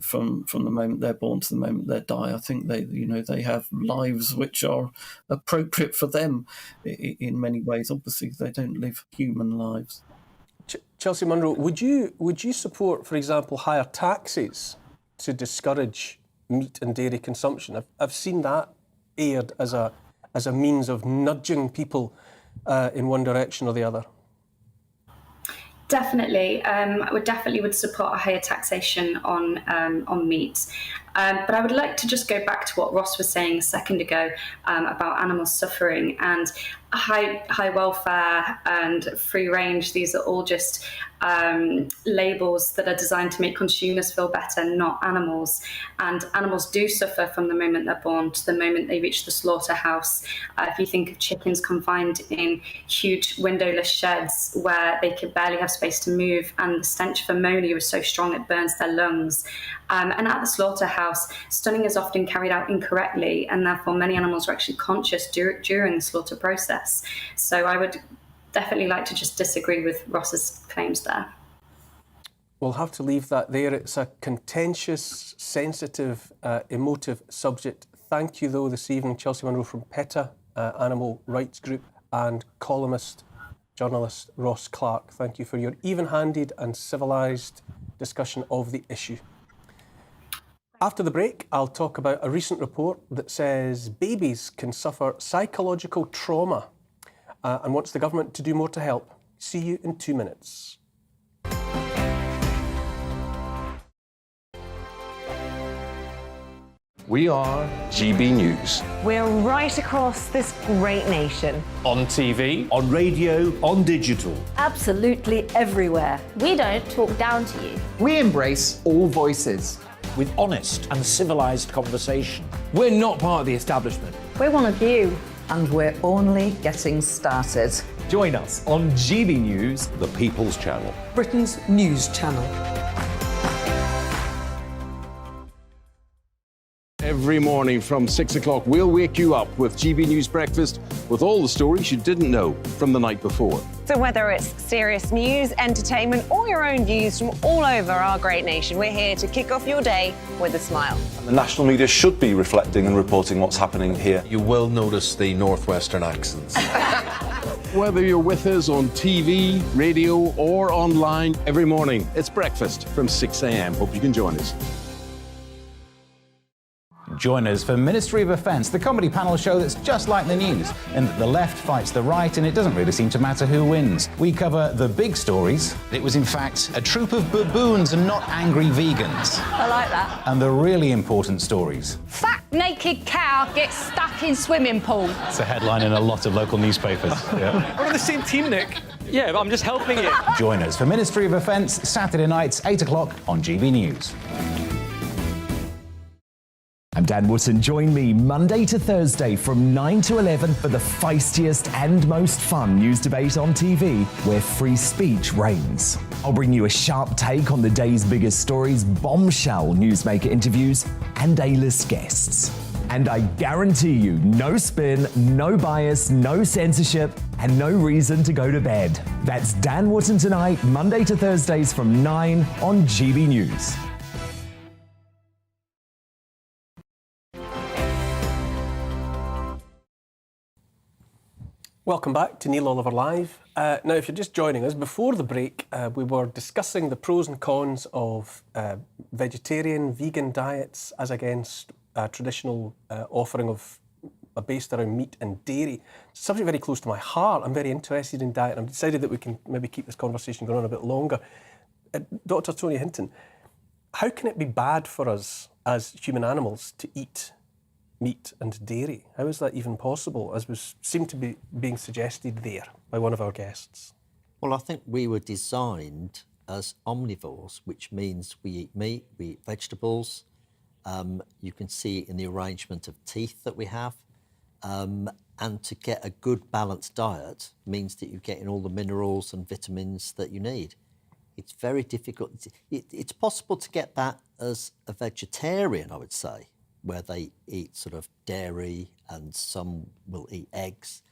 from the moment they're born to the moment they die. I think they have lives which are appropriate for them in many ways. Obviously, they don't live human lives. Chelsea Munro, would you support, for example, higher taxes to discourage meat and dairy consumption? I've seen that aired as a means of nudging people in one direction or the other. Definitely, I would support a higher taxation on meat. But I would like to just go back to what Ross was saying a second ago about animals suffering and high welfare and free range. These are all just labels that are designed to make consumers feel better, not animals. And animals do suffer from the moment they're born to the moment they reach the slaughterhouse. If you think of chickens confined in huge windowless sheds where they could barely have space to move, and the stench of ammonia is so strong it burns their lungs. And at the slaughterhouse, stunning is often carried out incorrectly, and therefore many animals are actually conscious during the slaughter process. So I would definitely like to just disagree with Ross's claims there. We'll have to leave that there. It's a contentious, sensitive, emotive subject. Thank you, though, this evening, Chelsea Munro from PETA, Animal Rights Group, and columnist, journalist Ross Clark. Thank you for your even-handed and civilised discussion of the issue. After the break, I'll talk about a recent report that says babies can suffer psychological trauma and wants the government to do more to help. See you in 2 minutes. We are GB News. We're right across this great nation. On TV, on radio, on digital. Absolutely everywhere. We don't talk down to you. We embrace all voices. With honest and civilised conversation. We're not part of the establishment. We're one of you. And we're only getting started. Join us on GB News, The People's Channel. Britain's news channel. Every morning from 6 o'clock, we'll wake you up with GB News Breakfast with all the stories you didn't know from the night before. So whether it's serious news, entertainment, or your own views from all over our great nation, we're here to kick off your day with a smile. The national media should be reflecting and reporting what's happening here. You will notice the northwestern accents. Whether you're with us on TV, radio, or online, every morning, it's breakfast from 6 a.m. Hope you can join us. Join us for Ministry of Offence, the comedy panel show that's just like the news, in that the left fights the right and it doesn't really seem to matter who wins. We cover the big stories. It was in fact a troop of baboons and not angry vegans. I like that. And the really important stories. Fat naked cow gets stuck in swimming pool. It's a headline in a lot of local newspapers. Yeah. We're on the same team, Nick. Yeah, but I'm just helping you. Join us for Ministry of Offence, Saturday nights, 8 o'clock on GB News. I'm Dan Wootton. Join me Monday to Thursday from 9 to 11 for the feistiest and most fun news debate on TV, where free speech reigns. I'll bring you a sharp take on the day's biggest stories, bombshell newsmaker interviews, and A-list guests. And I guarantee you, no spin, no bias, no censorship, and no reason to go to bed. That's Dan Wootton Tonight, Monday to Thursdays from 9 on GB News. Welcome back to Neil Oliver Live. Now, if you're just joining us, before the break, we were discussing the pros and cons of vegetarian, vegan diets as against a traditional offering of based around meat and dairy. It's a subject very close to my heart. I'm very interested in diet, and I've decided that we can maybe keep this conversation going on a bit longer. Dr. Tony Hinton, how can it be bad for us as human animals to eat meat and dairy? How is that even possible, as was seemed to be being suggested there by one of our guests? Well, I think we were designed as omnivores, which means we eat meat, we eat vegetables. You can see in the arrangement of teeth that we have. And to get a good balanced diet means that you're getting all the minerals and vitamins that you need. It's very difficult. It's possible to get that as a vegetarian, I would say, where they eat sort of dairy and some will eat eggs.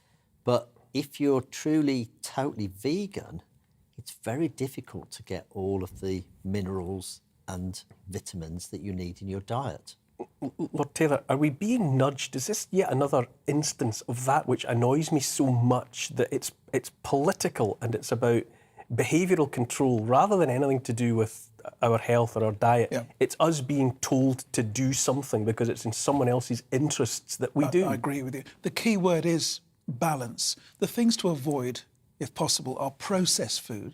But if you're truly, totally vegan, it's very difficult to get all of the minerals and vitamins that you need in your diet. Lord Taylor, are we being nudged? Is this yet another instance of that which annoys me so much, that it's political and it's about behavioural control rather than anything to do with our health or our diet? Yeah. It's us being told to do something because it's in someone else's interests that we do. I agree with you. The key word is balance. The things to avoid, if possible, are processed food,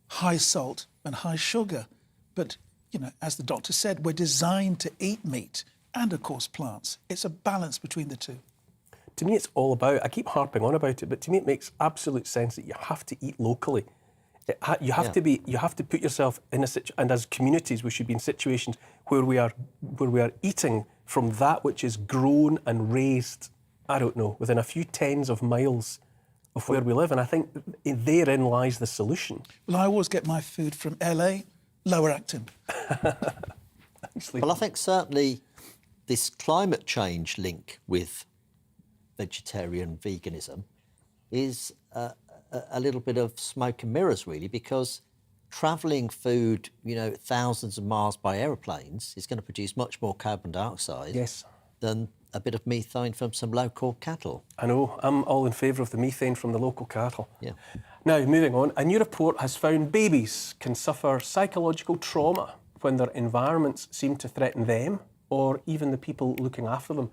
high salt and high sugar. But you know, as the doctor said, we're designed to eat meat and, of course, plants. It's a balance between the two. To me, it's all about, I keep harping on about it, but to me it makes absolute sense that you have to eat locally. You have to put yourself in a situation, and as communities we should be in situations where we are eating from that which is grown and raised, I don't know, within a few tens of miles of where we live. And I think therein lies the solution. Well, I always get my food from LA, Lower Acton. Well, I think certainly this climate change link with vegetarian veganism is a little bit of smoke and mirrors, really, because travelling food, you know, thousands of miles by aeroplanes is going to produce much more carbon dioxide than a bit of methane from some local cattle. I know, I'm all in favour of the methane from the local cattle. Yeah. Now, moving on, a new report has found babies can suffer psychological trauma when their environments seem to threaten them or even the people looking after them.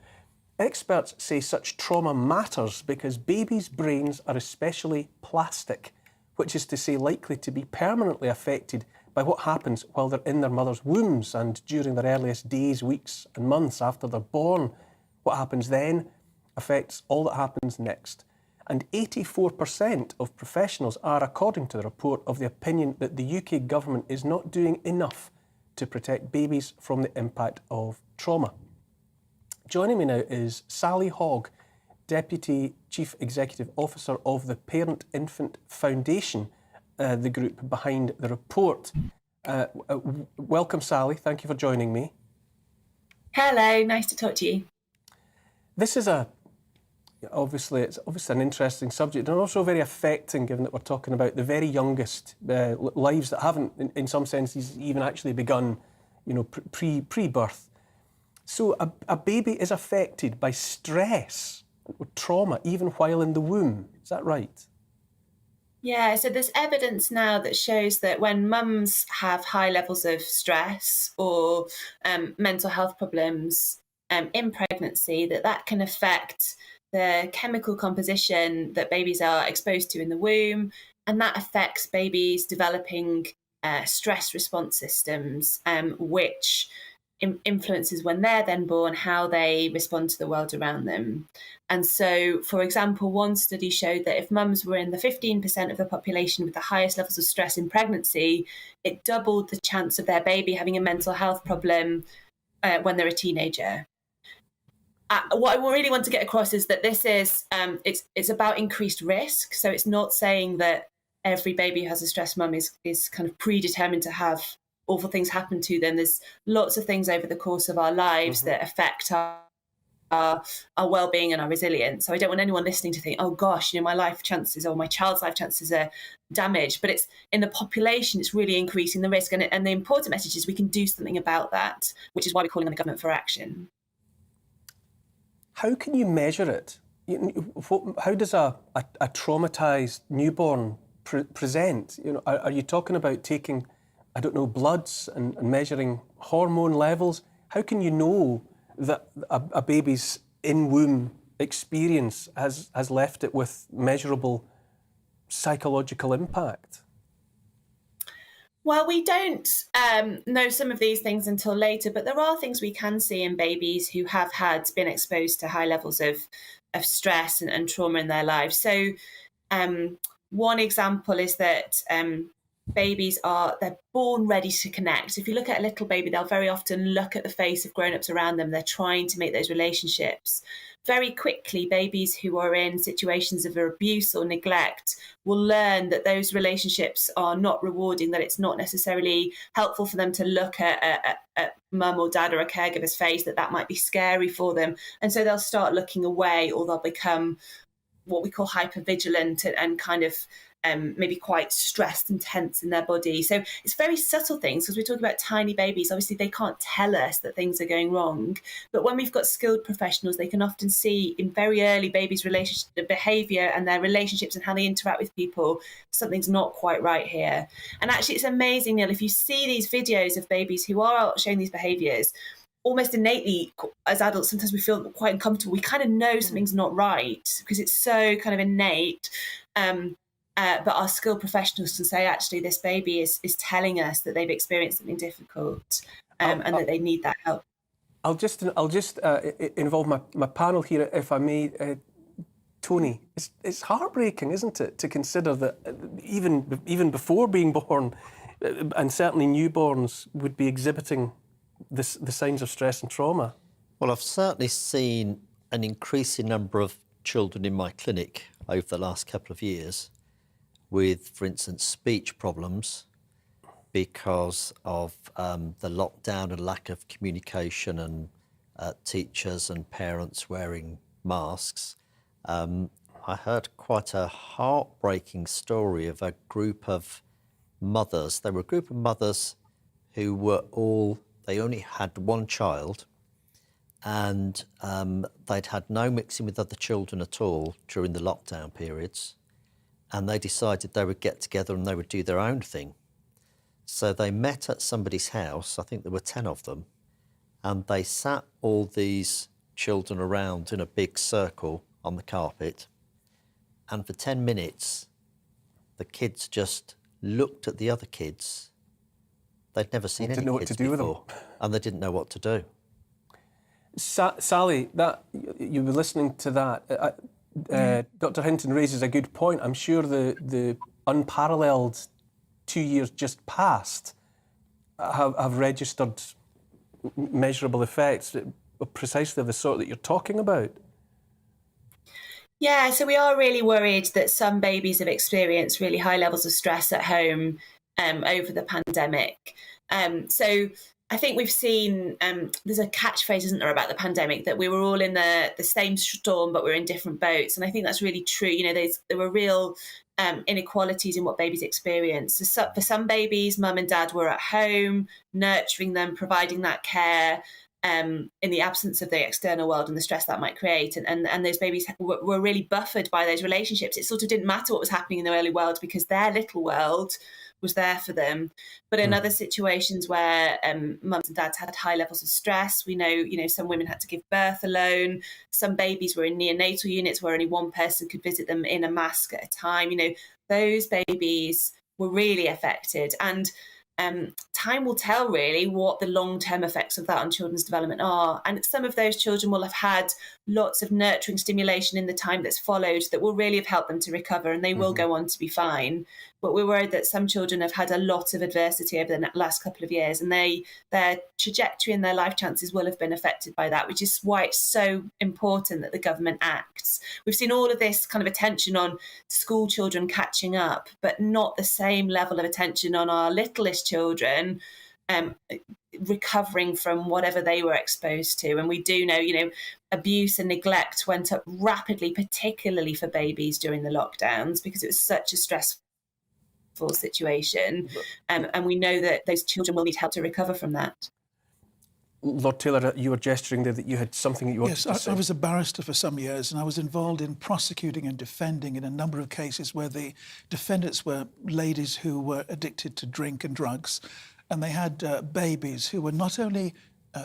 Experts say such trauma matters because babies' brains are especially plastic, which is to say likely to be permanently affected by what happens while they're in their mother's wombs and during their earliest days, weeks and months after they're born. What happens then affects all that happens next. And 84% of professionals are, according to the report, of the opinion that the UK government is not doing enough to protect babies from the impact of trauma. Joining me now is Sally Hogg, Deputy Chief Executive Officer of the Parent Infant Foundation, the group behind the report. Welcome, Sally. Thank you for joining me. Hello, nice to talk to you. This is obviously an interesting subject and also very affecting, given that we're talking about the very youngest lives that haven't, in some senses, even actually begun, you know, pre-birth. So a baby is affected by stress, trauma, even while in the womb. Is that right? Yeah, so there's evidence now that shows that when mums have high levels of stress or mental health problems in pregnancy, that can affect the chemical composition that babies are exposed to in the womb, and that affects babies developing stress response systems, which influences when they're then born how they respond to the world around them. And so, for example, one study showed that if mums were in the 15% of the population with the highest levels of stress in pregnancy, it doubled the chance of their baby having a mental health problem when they're a teenager. what I really want to get across is that this is it's about increased risk. So it's not saying that every baby who has a stressed mum is kind of predetermined to have awful things happen to them. There's lots of things over the course of our lives that affect our well-being and our resilience. So I don't want anyone listening to think, oh gosh, my life chances or my child's life chances are damaged. But it's in the population, it's really increasing the risk. And the important message is we can do something about that, which is why we're calling on the government for action. How can you measure it? How does a traumatised newborn present? Are you talking about taking, I don't know, bloods and measuring hormone levels? How can you know that a baby's in-womb experience has left it with measurable psychological impact? Well, we don't know some of these things until later, but there are things we can see in babies who have been exposed to high levels of stress and trauma in their lives. So one example is that babies they're born ready to connect. So if you look at a little baby, they'll very often look at the face of grown-ups around them. They're trying to make those relationships. Very quickly, babies who are in situations of abuse or neglect will learn that those relationships are not rewarding, that it's not necessarily helpful for them to look at mum or dad or a caregiver's face, that might be scary for them. And so they'll start looking away, or they'll become what we call hypervigilant and kind of maybe quite stressed and tense in their body. So it's very subtle things, because we're talking about tiny babies. Obviously, they can't tell us that things are going wrong. But when we've got skilled professionals, they can often see in very early babies' relationship behaviour and their relationships and how they interact with people, something's not quite right here. And actually, it's amazing, Neil, if you see these videos of babies who are showing these behaviours, almost innately, as adults, sometimes we feel quite uncomfortable. We kind of know something's not right because it's so kind of innate. But our skilled professionals can say, actually, this baby is telling us that they've experienced something difficult and that they need that help. I'll just involve my panel here, if I may. Tony, it's heartbreaking, isn't it, to consider that even before being born, and certainly newborns would be exhibiting the signs of stress and trauma. Well, I've certainly seen an increasing number of children in my clinic over the last couple of years with, for instance, speech problems because of the lockdown and lack of communication and teachers and parents wearing masks. I heard quite a heartbreaking story of a group of mothers. They were a group of mothers who were they only had one child, and they'd had no mixing with other children at all during the lockdown periods. And they decided they would get together and they would do their own thing. So they met at somebody's house, I think there were 10 of them, and they sat all these children around in a big circle on the carpet. And for 10 minutes, the kids just looked at the other kids. They'd never seen any kids before, and they didn't know what to do. Sally, you were listening to that. Dr. Hinton raises a good point. I'm sure the unparalleled 2 years just past have registered measurable effects precisely of the sort that you're talking about. Yeah, so we are really worried that some babies have experienced really high levels of stress at home over the pandemic. So I think we've seen, there's a catchphrase, isn't there, about the pandemic, that we were all in the same storm, but we're in different boats. And I think that's really true. There were real inequalities in what babies experience. So for some babies, mum and dad were at home, nurturing them, providing that care in the absence of the external world and the stress that might create. And those babies were really buffered by those relationships. It sort of didn't matter what was happening in the early world because their little world was there for them. But in other situations where mums and dads had high levels of stress, we know, some women had to give birth alone. Some babies were in neonatal units where only one person could visit them in a mask at a time. Those babies were really affected. And time will tell really what the long-term effects of that on children's development are. And some of those children will have had lots of nurturing stimulation in the time that's followed that will really have helped them to recover, and they will go on to be fine. But we're worried that some children have had a lot of adversity over the last couple of years, and their trajectory and their life chances will have been affected by that, which is why it's so important that the government acts. We've seen all of this kind of attention on school children catching up, but not the same level of attention on our littlest children recovering from whatever they were exposed to. And we do know, abuse and neglect went up rapidly, particularly for babies during the lockdowns, because it was such a stressful situation. And we know that those children will need help to recover from that. Lord Taylor, you were gesturing there that you had something that you wanted to say. I was a barrister for some years, and I was involved in prosecuting and defending in a number of cases where the defendants were ladies who were addicted to drink and drugs, and they had babies who were not only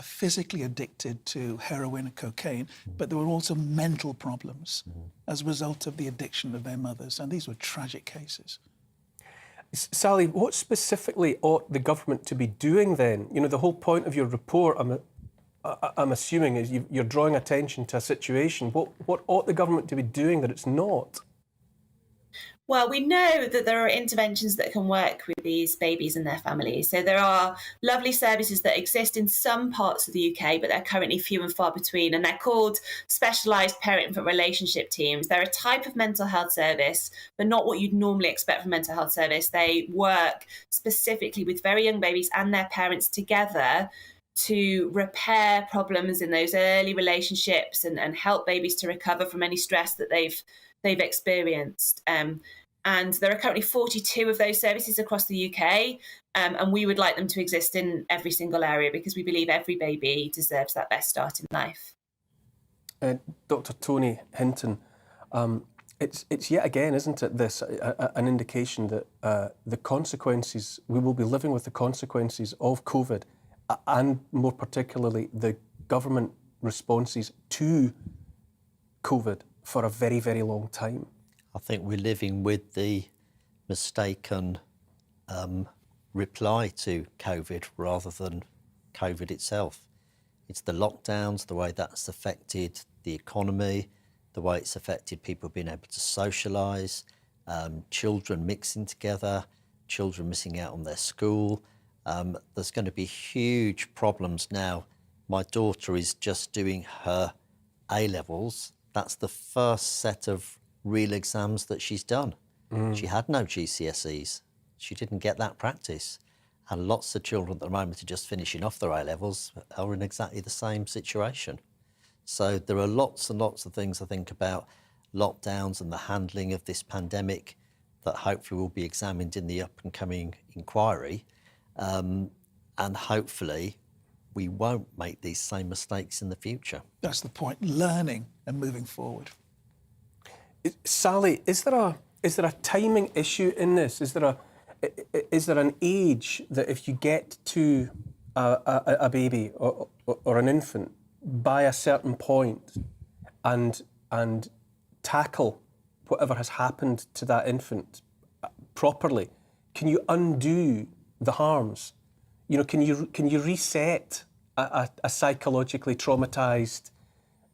physically addicted to heroin and cocaine, but there were also mental problems as a result of the addiction of their mothers, and these were tragic cases. Sally, what specifically ought the government to be doing then? The whole point of your report, I'm assuming, is you're drawing attention to a situation. What ought the government to be doing that it's not? Well, we know that there are interventions that can work with these babies and their families. So there are lovely services that exist in some parts of the UK, but they're currently few and far between. And they're called specialised parent-infant relationship teams. They're a type of mental health service, but not what you'd normally expect from a mental health service. They work specifically with very young babies and their parents together to repair problems in those early relationships and help babies to recover from any stress that they've experienced. And there are currently 42 of those services across the UK, and we would like them to exist in every single area because we believe every baby deserves that best start in life. Dr. Tony Hinton, it's yet again, isn't it, this an indication that the consequences, we will be living with the consequences of COVID, and more particularly the government responses to COVID for a very, very long time. I think we're living with the mistaken reply to COVID rather than COVID itself. It's the lockdowns, the way that's affected the economy, the way it's affected people being able to socialise, children mixing together, children missing out on their school. There's going to be huge problems now. My daughter is just doing her A-levels. That's the first set of real exams that she's done. She had no GCSEs. She didn't get that practice. And lots of children at the moment are just finishing off their A-levels are in exactly the same situation. So there are lots and lots of things I think about lockdowns and the handling of this pandemic that hopefully will be examined in the up and coming inquiry. And hopefully we won't make these same mistakes in the future. That's the point, learning and moving forward. Sally, is there a timing issue in this? Is there an age that if you get to a baby or an infant by a certain point and tackle whatever has happened to that infant properly, can you undo the harms? Can you reset a psychologically traumatised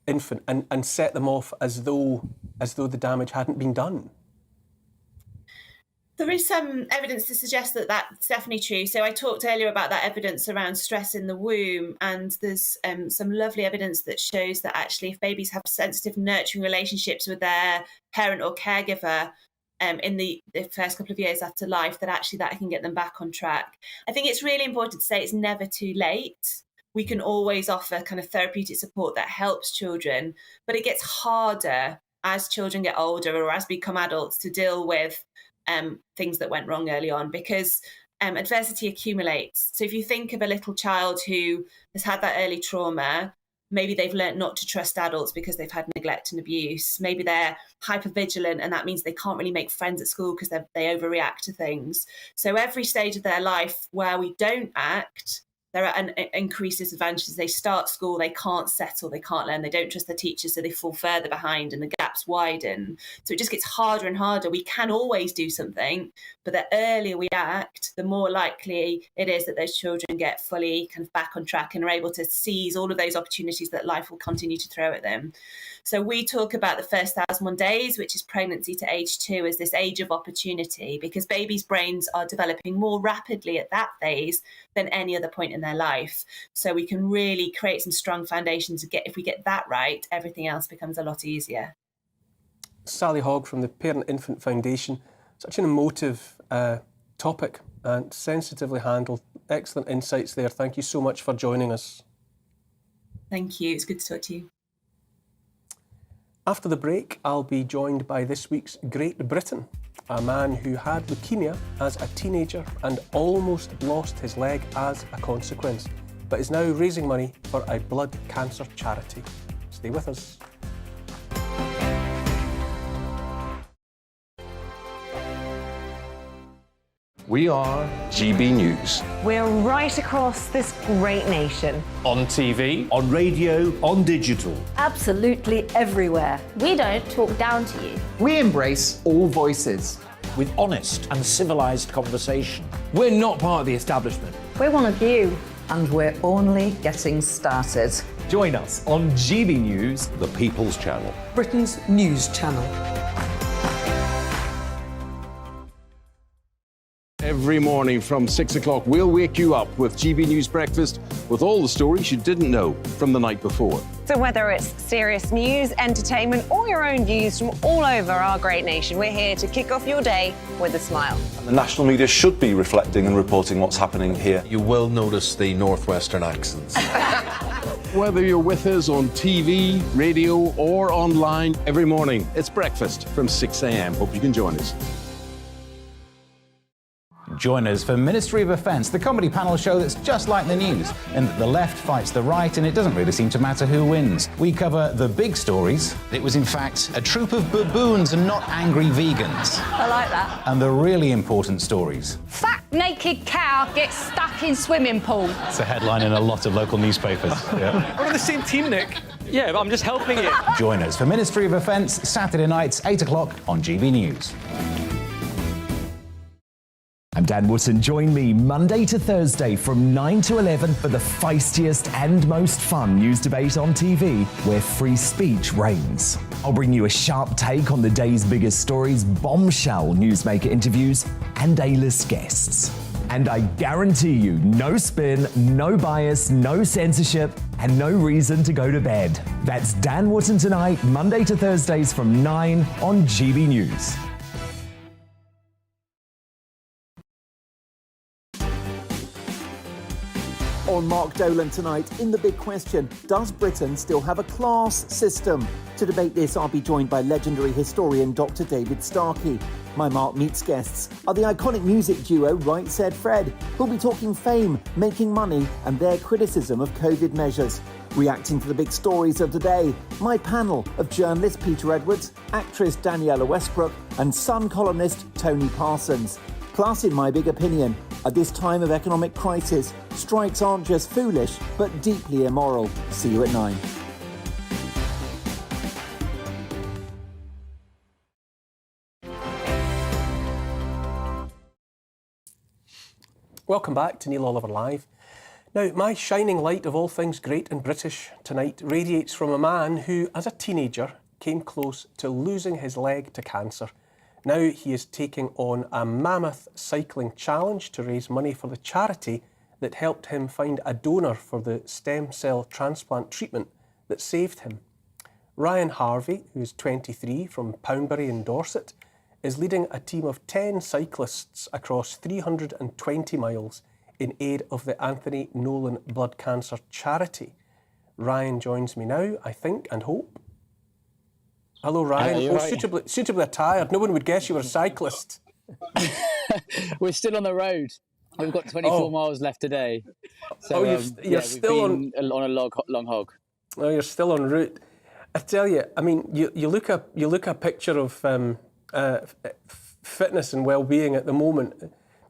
infant and set them off as though the damage hadn't been done? There is some evidence to suggest that that's definitely true. So I talked earlier about that evidence around stress in the womb, and there's some lovely evidence that shows that actually if babies have sensitive, nurturing relationships with their parent or caregiver in the first couple of years after life, that actually that can get them back on track. I think it's really important to say it's never too late. We can always offer kind of therapeutic support that helps children, but it gets harder as children get older or as become adults to deal with things that went wrong early on, because adversity accumulates. So if you think of a little child who has had that early trauma, maybe they've learned not to trust adults because they've had neglect and abuse. Maybe they're hypervigilant and that means they can't really make friends at school because they overreact to things. So every stage of their life where we don't act there are an increased disadvantages. They start school, they can't settle, they can't learn, they don't trust their teachers, so they fall further behind and the gaps widen. So it just gets harder and harder. We can always do something, but the earlier we act, the more likely it is that those children get fully kind of back on track and are able to seize all of those opportunities that life will continue to throw at them. So we talk about the first 1,001 days, which is pregnancy to age 2, as this age of opportunity, because babies' brains are developing more rapidly at that phase than any other point in their life. So we can really create some strong foundations. If we get that right, everything else becomes a lot easier. Sally Hogg from the Parent Infant Foundation. Such an emotive topic and sensitively handled. Excellent insights there. Thank you so much for joining us. Thank you. It's good to talk to you. After the break, I'll be joined by this week's Great Britain, a man who had leukemia as a teenager and almost lost his leg as a consequence, but is now raising money for a blood cancer charity. Stay with us. We are GB News. We're right across this great nation. On TV, on radio, on digital. Absolutely everywhere. We don't talk down to you. We embrace all voices. With honest and civilised conversation. We're not part of the establishment. We're one of you. And we're only getting started. Join us on GB News, The People's Channel. Britain's news channel. Every morning from 6 o'clock, we'll wake you up with GB News Breakfast with all the stories you didn't know from the night before. So whether it's serious news, entertainment, or your own views from all over our great nation, we're here to kick off your day with a smile. And the national media should be reflecting and reporting what's happening here. You will notice the northwestern accents. Whether you're with us on TV, radio, or online, every morning, it's breakfast from 6 a.m. Hope you can join us. Join us for Ministry of Offence, the comedy panel show that's just like the news, in that the left fights the right and it doesn't really seem to matter who wins. We cover the big stories. It was in fact a troop of baboons and not angry vegans. I like that. And the really important stories. Fat naked cow gets stuck in swimming pool. It's a headline in a lot of local newspapers. Yeah. We're on the same team, Nick. Yeah, but I'm just helping you. Join us for Ministry of Offence, Saturday nights, 8 o'clock on GB News. I'm Dan Wootton. Join me Monday to Thursday from 9 to 11 for the feistiest and most fun news debate on TV, where free speech reigns. I'll bring you a sharp take on the day's biggest stories, bombshell newsmaker interviews, and A-list guests. And I guarantee you, no spin, no bias, no censorship, and no reason to go to bed. That's Dan Wootton tonight, Monday to Thursdays from 9 on GB News. On Mark Dolan tonight, in The Big Question, does Britain still have a class system? To debate this, I'll be joined by legendary historian Dr. David Starkey. My Mark Meets guests are the iconic music duo Right Said Fred, who'll be talking fame, making money, and their criticism of COVID measures. Reacting to the big stories of the day, my panel of journalist Peter Edwards, actress Daniela Westbrook, and Sun columnist Tony Parsons. Plus, in my big opinion, at this time of economic crisis, strikes aren't just foolish, but deeply immoral. See you at 9. Welcome back to Neil Oliver Live. Now, my shining light of all things great and British tonight radiates from a man who, as a teenager, came close to losing his leg to cancer. Now he is taking on a mammoth cycling challenge to raise money for the charity that helped him find a donor for the stem cell transplant treatment that saved him. Ryan Harvey, who's 23 from Poundbury in Dorset, is leading a team of 10 cyclists across 320 miles in aid of the Anthony Nolan Blood Cancer Charity. Ryan joins me now, I think and hope. Hello, Ryan. Suitably attired. No one would guess you were a cyclist. We're still on the road. We've got 24 miles left today. So, you're still on a long hog. Oh, you're still en route. I tell you, I mean, you look a picture of fitness and well-being at the moment.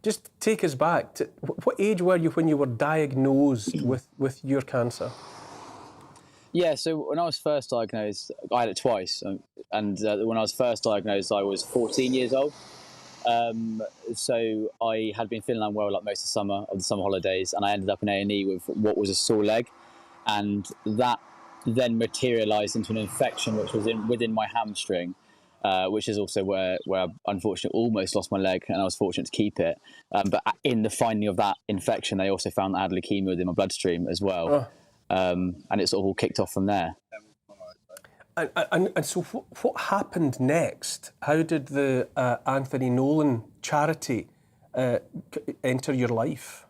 Just take us back to what age were you when you were diagnosed with your cancer? Yeah, so when I was first diagnosed, I had it twice. And when I was first diagnosed, I was 14 years old. So I had been feeling unwell like most of the summer holidays, and I ended up in A&E with what was a sore leg. And that then materialised into an infection which was within my hamstring, which is also where I unfortunately almost lost my leg, and I was fortunate to keep it. But in the finding of that infection, they also found that I had leukemia within my bloodstream as well. Oh. And it sort of all kicked off from there. And so what happened next? How did the Anthony Nolan charity enter your life?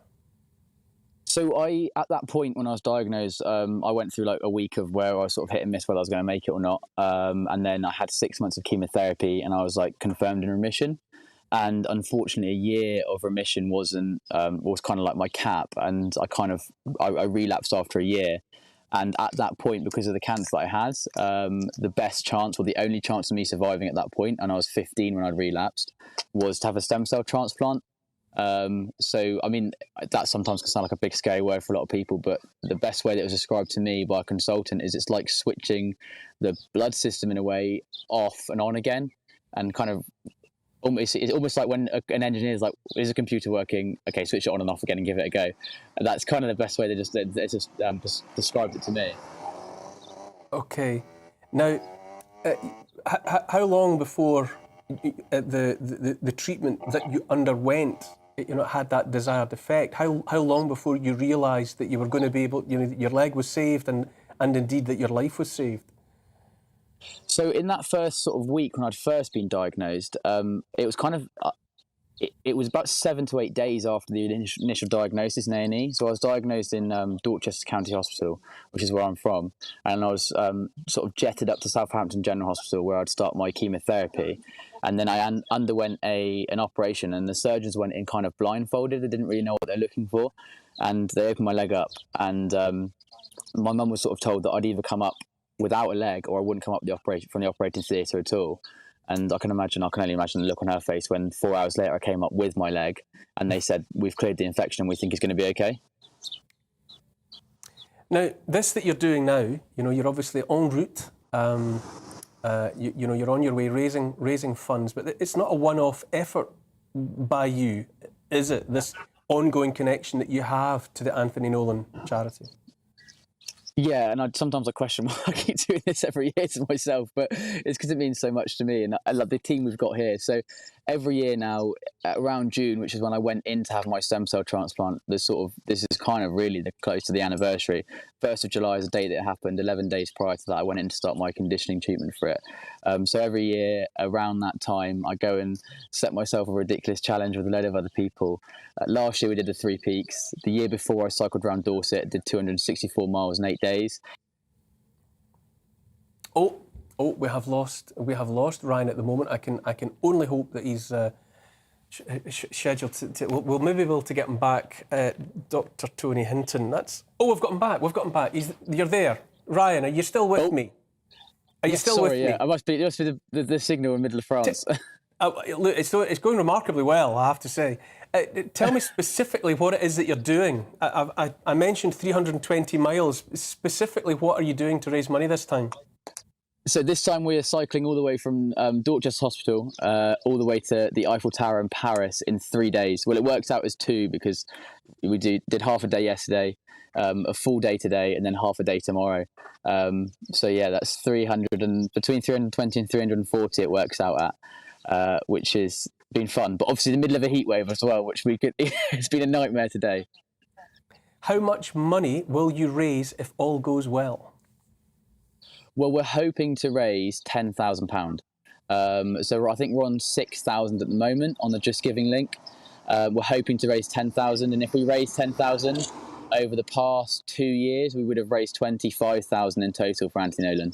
So at that point when I was diagnosed, I went through like a week of where I was sort of hit and miss whether I was going to make it or not. And then I had 6 months of chemotherapy, and I was like confirmed in remission. And unfortunately, a year of remission was kind of like my cap, and I relapsed after a year. And at that point, because of the cancer that I had, the best chance, or the only chance of me surviving at that point, and I was 15 when I relapsed, was to have a stem cell transplant. So, I mean, that sometimes can sound like a big scary word for a lot of people, but the best way that it was described to me by a consultant is it's like switching the blood system in a way off and on again, and kind of it's almost like when an engineer is like, is a computer working? Okay, switch it on and off again and give it a go. And that's kind of the best way they just described it to me. Okay. Now, how long before the treatment that you underwent, had that desired effect? How long before you realised that you were going to be able, your leg was saved and indeed that your life was saved? So in that first sort of week when I'd first been diagnosed, it was kind of, it was about 7 to 8 days after the initial diagnosis in A&E. So I was diagnosed in Dorchester County Hospital, which is where I'm from. And I was sort of jetted up to Southampton General Hospital where I'd start my chemotherapy. And then I underwent an operation, and the surgeons went in kind of blindfolded. They didn't really know what they're looking for. And they opened my leg up. And my mum was sort of told that I'd either come up without a leg or I wouldn't come up from the operating theatre at all. And I can only imagine the look on her face when 4 hours later I came up with my leg and they said, we've cleared the infection and we think it's going to be okay. Now, this that you're doing now, you're obviously en route. You're on your way raising funds, but it's not a one-off effort by you, is it? This ongoing connection that you have to the Anthony Nolan charity. Yeah, and sometimes I question why I keep doing this every year to myself, but it's because it means so much to me, and I love the team we've got here. So every year now, around June, which is when I went in to have my stem cell transplant, this is kind of really close to the anniversary. 1st of July is the day that it happened. 11 days prior to that, I went in to start my conditioning treatment for it. So every year around that time, I go and set myself a ridiculous challenge with a load of other people. Last year we did the 3 peaks. The year before I cycled around Dorset, did 264 miles in 8 days. Oh, we have lost Ryan at the moment. I can only hope that he's scheduled to we'll maybe be able to get him back. Dr. Tony Hinton. We've got him back. You're there, Ryan. Are you still with me? Are you still with me? Yeah, it must be the signal in the middle of France. Look, it's going remarkably well, I have to say. Tell me specifically what it is that you're doing. I mentioned 320 miles. Specifically, what are you doing to raise money this time? So this time we are cycling all the way from Dorchester Hospital all the way to the Eiffel Tower in Paris in 3 days. Well, it works out as 2 because we did half a day yesterday, a full day today, and then half a day tomorrow. So yeah, that's between 320 and 340 it works out at, which has been fun. But obviously the middle of a heat wave as well, which it's been a nightmare today. How much money will you raise if all goes well? Well, we're hoping to raise £10,000. So I think we're on 6,000 at the moment on the Just Giving link. We're hoping to raise 10,000, and if we raise 10,000 over the past 2 years, we would have raised 25,000 in total for Anthony Nolan.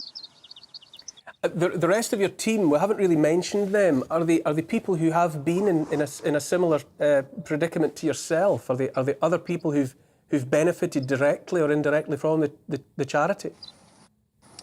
The rest of your team, we haven't really mentioned them. Are they people who have been in a similar predicament to yourself? Are they other people who've benefited directly or indirectly from the charity?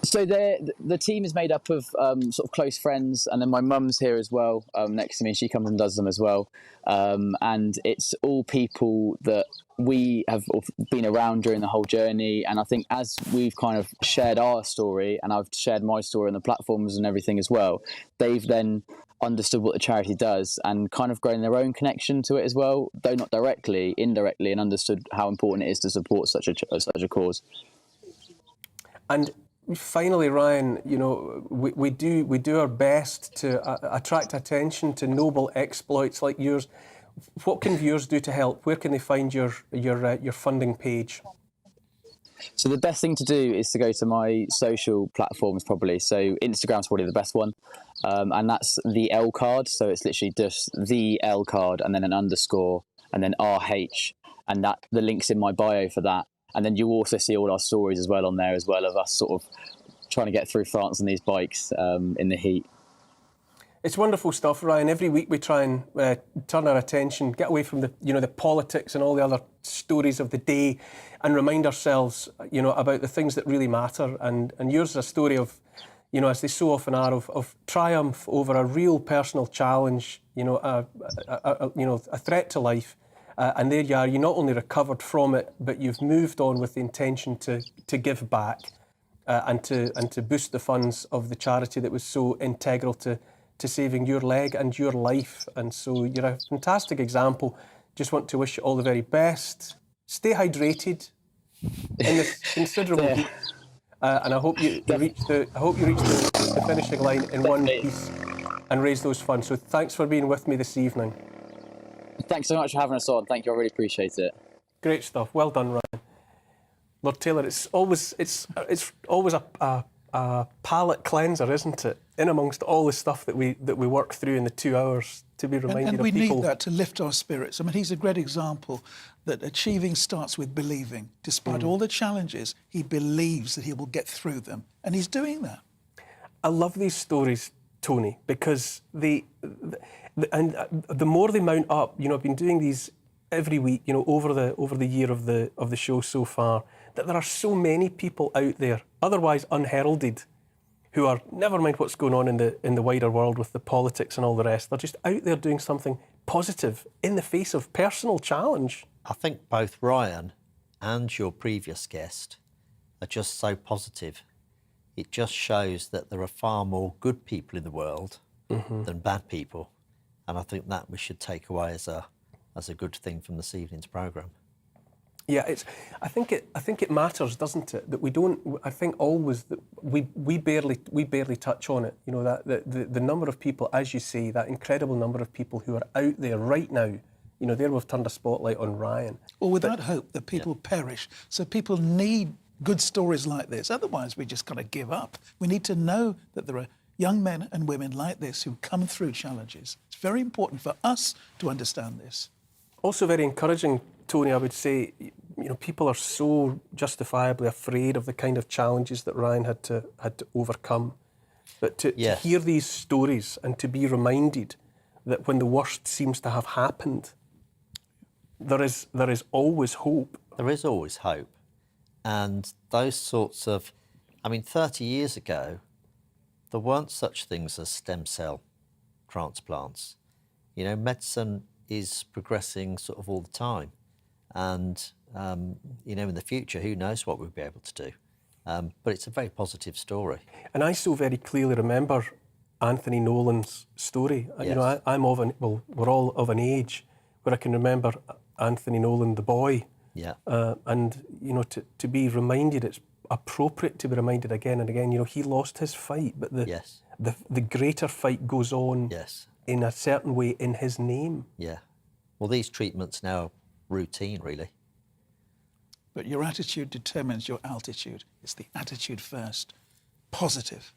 So the team is made up of sort of close friends, and then my mum's here as well, next to me. She comes and does them as well. And it's all people that we have been around during the whole journey. And I think as we've kind of shared our story, and I've shared my story on the platforms and everything as well, they've then understood what the charity does and kind of grown their own connection to it as well, though not directly, indirectly, and understood how important it is to support such a cause. And finally, Ryan, you know, we do our best to attract attention to noble exploits like yours. What can viewers do to help? Where can they find your funding page? So the best thing to do is to go to my social platforms, probably. So Instagram's probably the best one, and that's the L card. So it's literally just the L card and then an underscore and then RH, and that the link's in my bio for that. And then you also see all our stories as well on there, as well, of us sort of trying to get through France on these bikes in the heat. It's wonderful stuff, Ryan. Every week we try and turn our attention, get away from the politics and all the other stories of the day, and remind ourselves, about the things that really matter. And yours is a story of, as they so often are, of triumph over a real personal challenge, a threat to life. And there you are. You not only recovered from it, but you've moved on with the intention to give back and to boost the funds of the charity that was so integral to saving your leg and your life. And so you're a fantastic example. Just want to wish you all the very best. Stay hydrated in this considerable heat, and I hope you reach the finishing line in one piece and raise those funds. So thanks for being with me this evening. Thanks so much for having us on. Thank you. I really appreciate it. Great stuff. Well done, Ryan. Lord Taylor, it's always a palate cleanser, isn't it? In amongst all the stuff that we work through in the 2 hours, to be reminded and of people. we need that to lift our spirits. I mean, he's a great example that achieving starts with believing. Despite all the challenges, he believes that he will get through them, and he's doing that. I love these stories, Tony, because the more they mount up, I've been doing these every week, over the year of the show so far, that there are so many people out there, otherwise unheralded, who are, never mind what's going on in the wider world with the politics and all the rest, they're just out there doing something positive in the face of personal challenge. I think both Ryan and your previous guest are just so positive. It just shows that there are far more good people in the world than bad people. And I think that we should take away as a good thing from this evening's programme. Yeah, I think it matters, doesn't it? That we don't. I think always that we barely touch on it. That the number of people, as you say, that incredible number of people who are out there right now. There we've turned a spotlight on Ryan. Well, without hope, that people perish. So people need good stories like this. Otherwise, we just got to give up. We need to know that there are young men and women like this who come through challenges. It's very important for us to understand this. Also very encouraging, Tony, I would say, people are so justifiably afraid of the kind of challenges that Ryan had to overcome. But to hear these stories and to be reminded that when the worst seems to have happened, there is always hope. There is always hope. And those sorts of, 30 years ago, there weren't such things as stem cell transplants. Medicine is progressing sort of all the time. And, in the future, who knows what we'll be able to do. But it's a very positive story. And I so very clearly remember Anthony Nolan's story. Yes. We're all of an age where I can remember Anthony Nolan, the boy. Yeah. And, to be reminded, it's appropriate to be reminded again and again, he lost his fight, but the greater fight goes on in a certain way in his name. Yeah. Well, these treatments now are routine, really. But your attitude determines your altitude. It's the attitude first. Positive.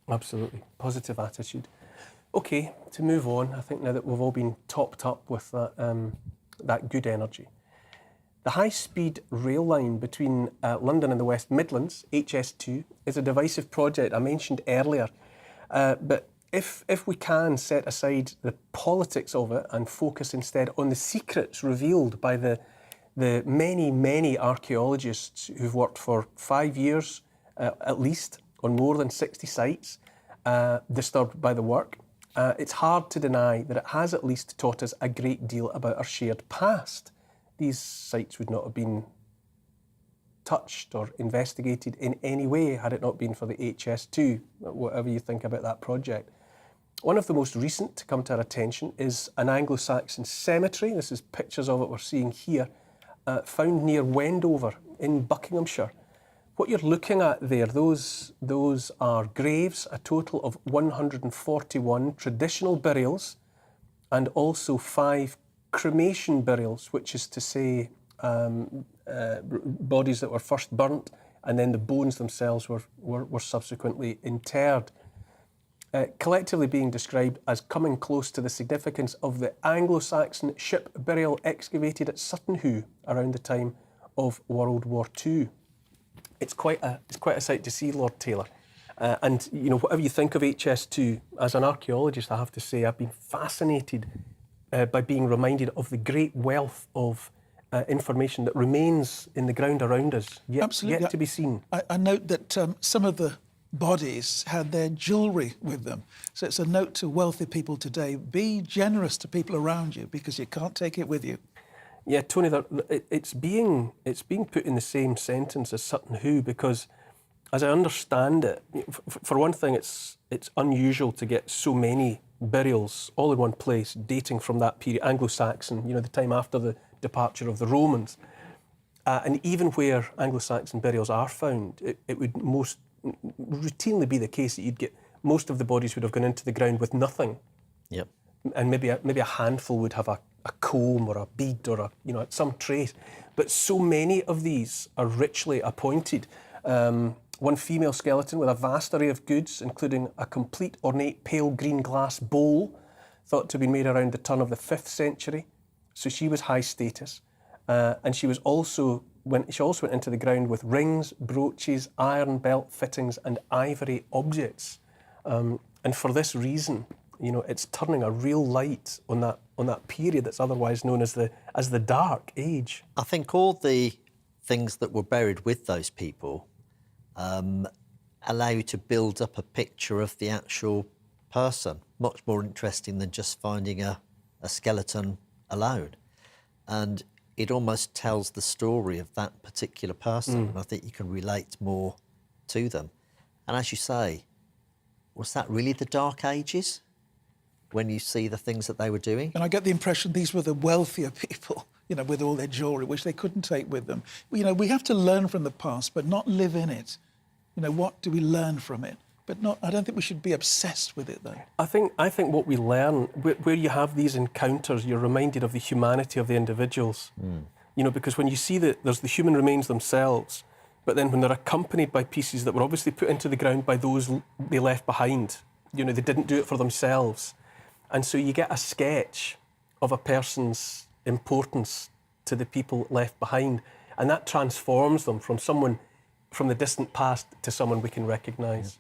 Absolutely. Positive attitude. OK, to move on, I think now that we've all been topped up with that good energy. The high-speed rail line between London and the West Midlands, HS2, is a divisive project I mentioned earlier. But if we can set aside the politics of it and focus instead on the secrets revealed by the many, many archaeologists who've worked for 5 years at least on more than 60 sites disturbed by the work, it's hard to deny that it has at least taught us a great deal about our shared past. These sites would not have been touched or investigated in any way had it not been for the HS2, whatever you think about that project. One of the most recent to come to our attention is an Anglo-Saxon cemetery. This is pictures of it we're seeing here, found near Wendover in Buckinghamshire. What you're looking at there, those are graves, a total of 141 traditional burials and also 5 cremation burials, which is to say bodies that were first burnt and then the bones themselves were subsequently interred. Collectively being described as coming close to the significance of the Anglo-Saxon ship burial excavated at Sutton Hoo around the time of World War II. It's quite a sight to see, Lord Taylor. And you know, whatever you think of HS2, as an archaeologist, I have to say I've been fascinated by being reminded of the great wealth of information that remains in the ground around us, yet to be seen. I note that some of the bodies had their jewellery with them. So it's a note to wealthy people today, be generous to people around you because you can't take it with you. Yeah, Tony, it's being put in the same sentence as Sutton Hoo because, as I understand it, for one thing, it's unusual to get so many burials all in one place dating from that period, Anglo-Saxon, you know, the time after the departure of the Romans. And even where Anglo-Saxon burials are found, it would most routinely be the case that you'd get most of the bodies would have gone into the ground with nothing. Yep. And maybe a handful would have a comb or a bead or some trace. But so many of these are richly appointed. One female skeleton with a vast array of goods, including a complete ornate pale green glass bowl, thought to have been made around the turn of the 5th century. So she was high status. And she also went into the ground with rings, brooches, iron belt fittings and ivory objects. And for this reason, you know, it's turning a real light on that period that's otherwise known as the Dark Age. I think all the things that were buried with those people allow you to build up a picture of the actual person, much more interesting than just finding a skeleton alone. And it almost tells the story of that particular person. And I think you can relate more to them. And as you say, was that really the Dark Ages when you see the things that they were doing? And I get the impression these were the wealthier people, you know, with all their jewellery, which they couldn't take with them. You know, we have to learn from the past, but not live in it. You know, what do we learn from it? But not. I don't think we should be obsessed with it, though. I think what we learn, where you have these encounters, you're reminded of the humanity of the individuals. You know, because when you see that there's the human remains themselves, but then when they're accompanied by pieces that were obviously put into the ground by those they left behind, you know, they didn't do it for themselves. And so you get a sketch of a person's importance to the people left behind, and that transforms them from someone from the distant past to someone we can recognise.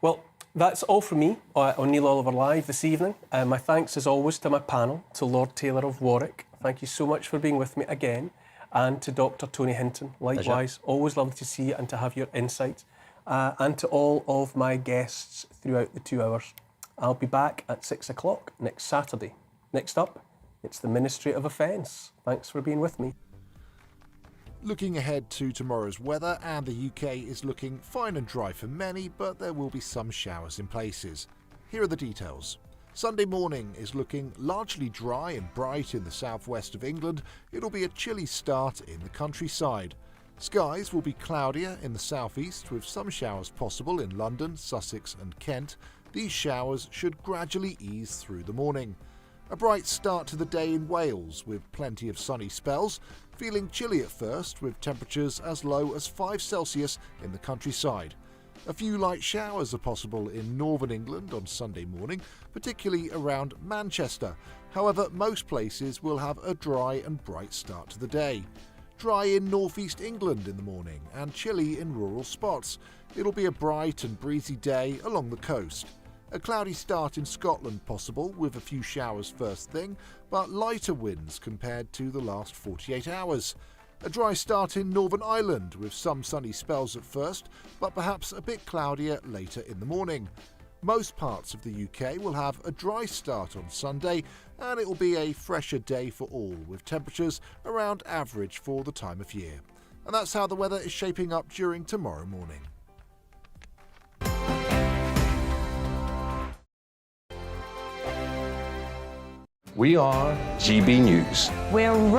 Well, that's all from me on Neil Oliver Live this evening. My thanks, as always, to my panel, to Lord Taylor of Warwick. Thank you so much for being with me again. And to Dr. Tony Hinton, likewise. Pleasure. Always lovely to see you and to have your insights. And to all of my guests throughout the 2 hours. I'll be back at 6 o'clock next Saturday. Next up, it's the Ministry of Offence. Thanks for being with me. Looking ahead to tomorrow's weather, and the UK is looking fine and dry for many, but there will be some showers in places. Here are the details. Sunday morning is looking largely dry and bright in the southwest of England. It'll be a chilly start in the countryside. Skies will be cloudier in the southeast, with some showers possible in London, Sussex and Kent. These showers should gradually ease through the morning. A bright start to the day in Wales, with plenty of sunny spells. Feeling chilly at first, with temperatures as low as 5 Celsius in the countryside. A few light showers are possible in northern England on Sunday morning, particularly around Manchester. However, most places will have a dry and bright start to the day. Dry in northeast England in the morning and chilly in rural spots. It'll be a bright and breezy day along the coast. A cloudy start in Scotland possible, with a few showers first thing, but lighter winds compared to the last 48 hours. A dry start in Northern Ireland with some sunny spells at first, but perhaps a bit cloudier later in the morning. Most parts of the UK will have a dry start on Sunday, and it will be a fresher day for all, with temperatures around average for the time of year. And that's how the weather is shaping up during tomorrow morning. We are GB News. We're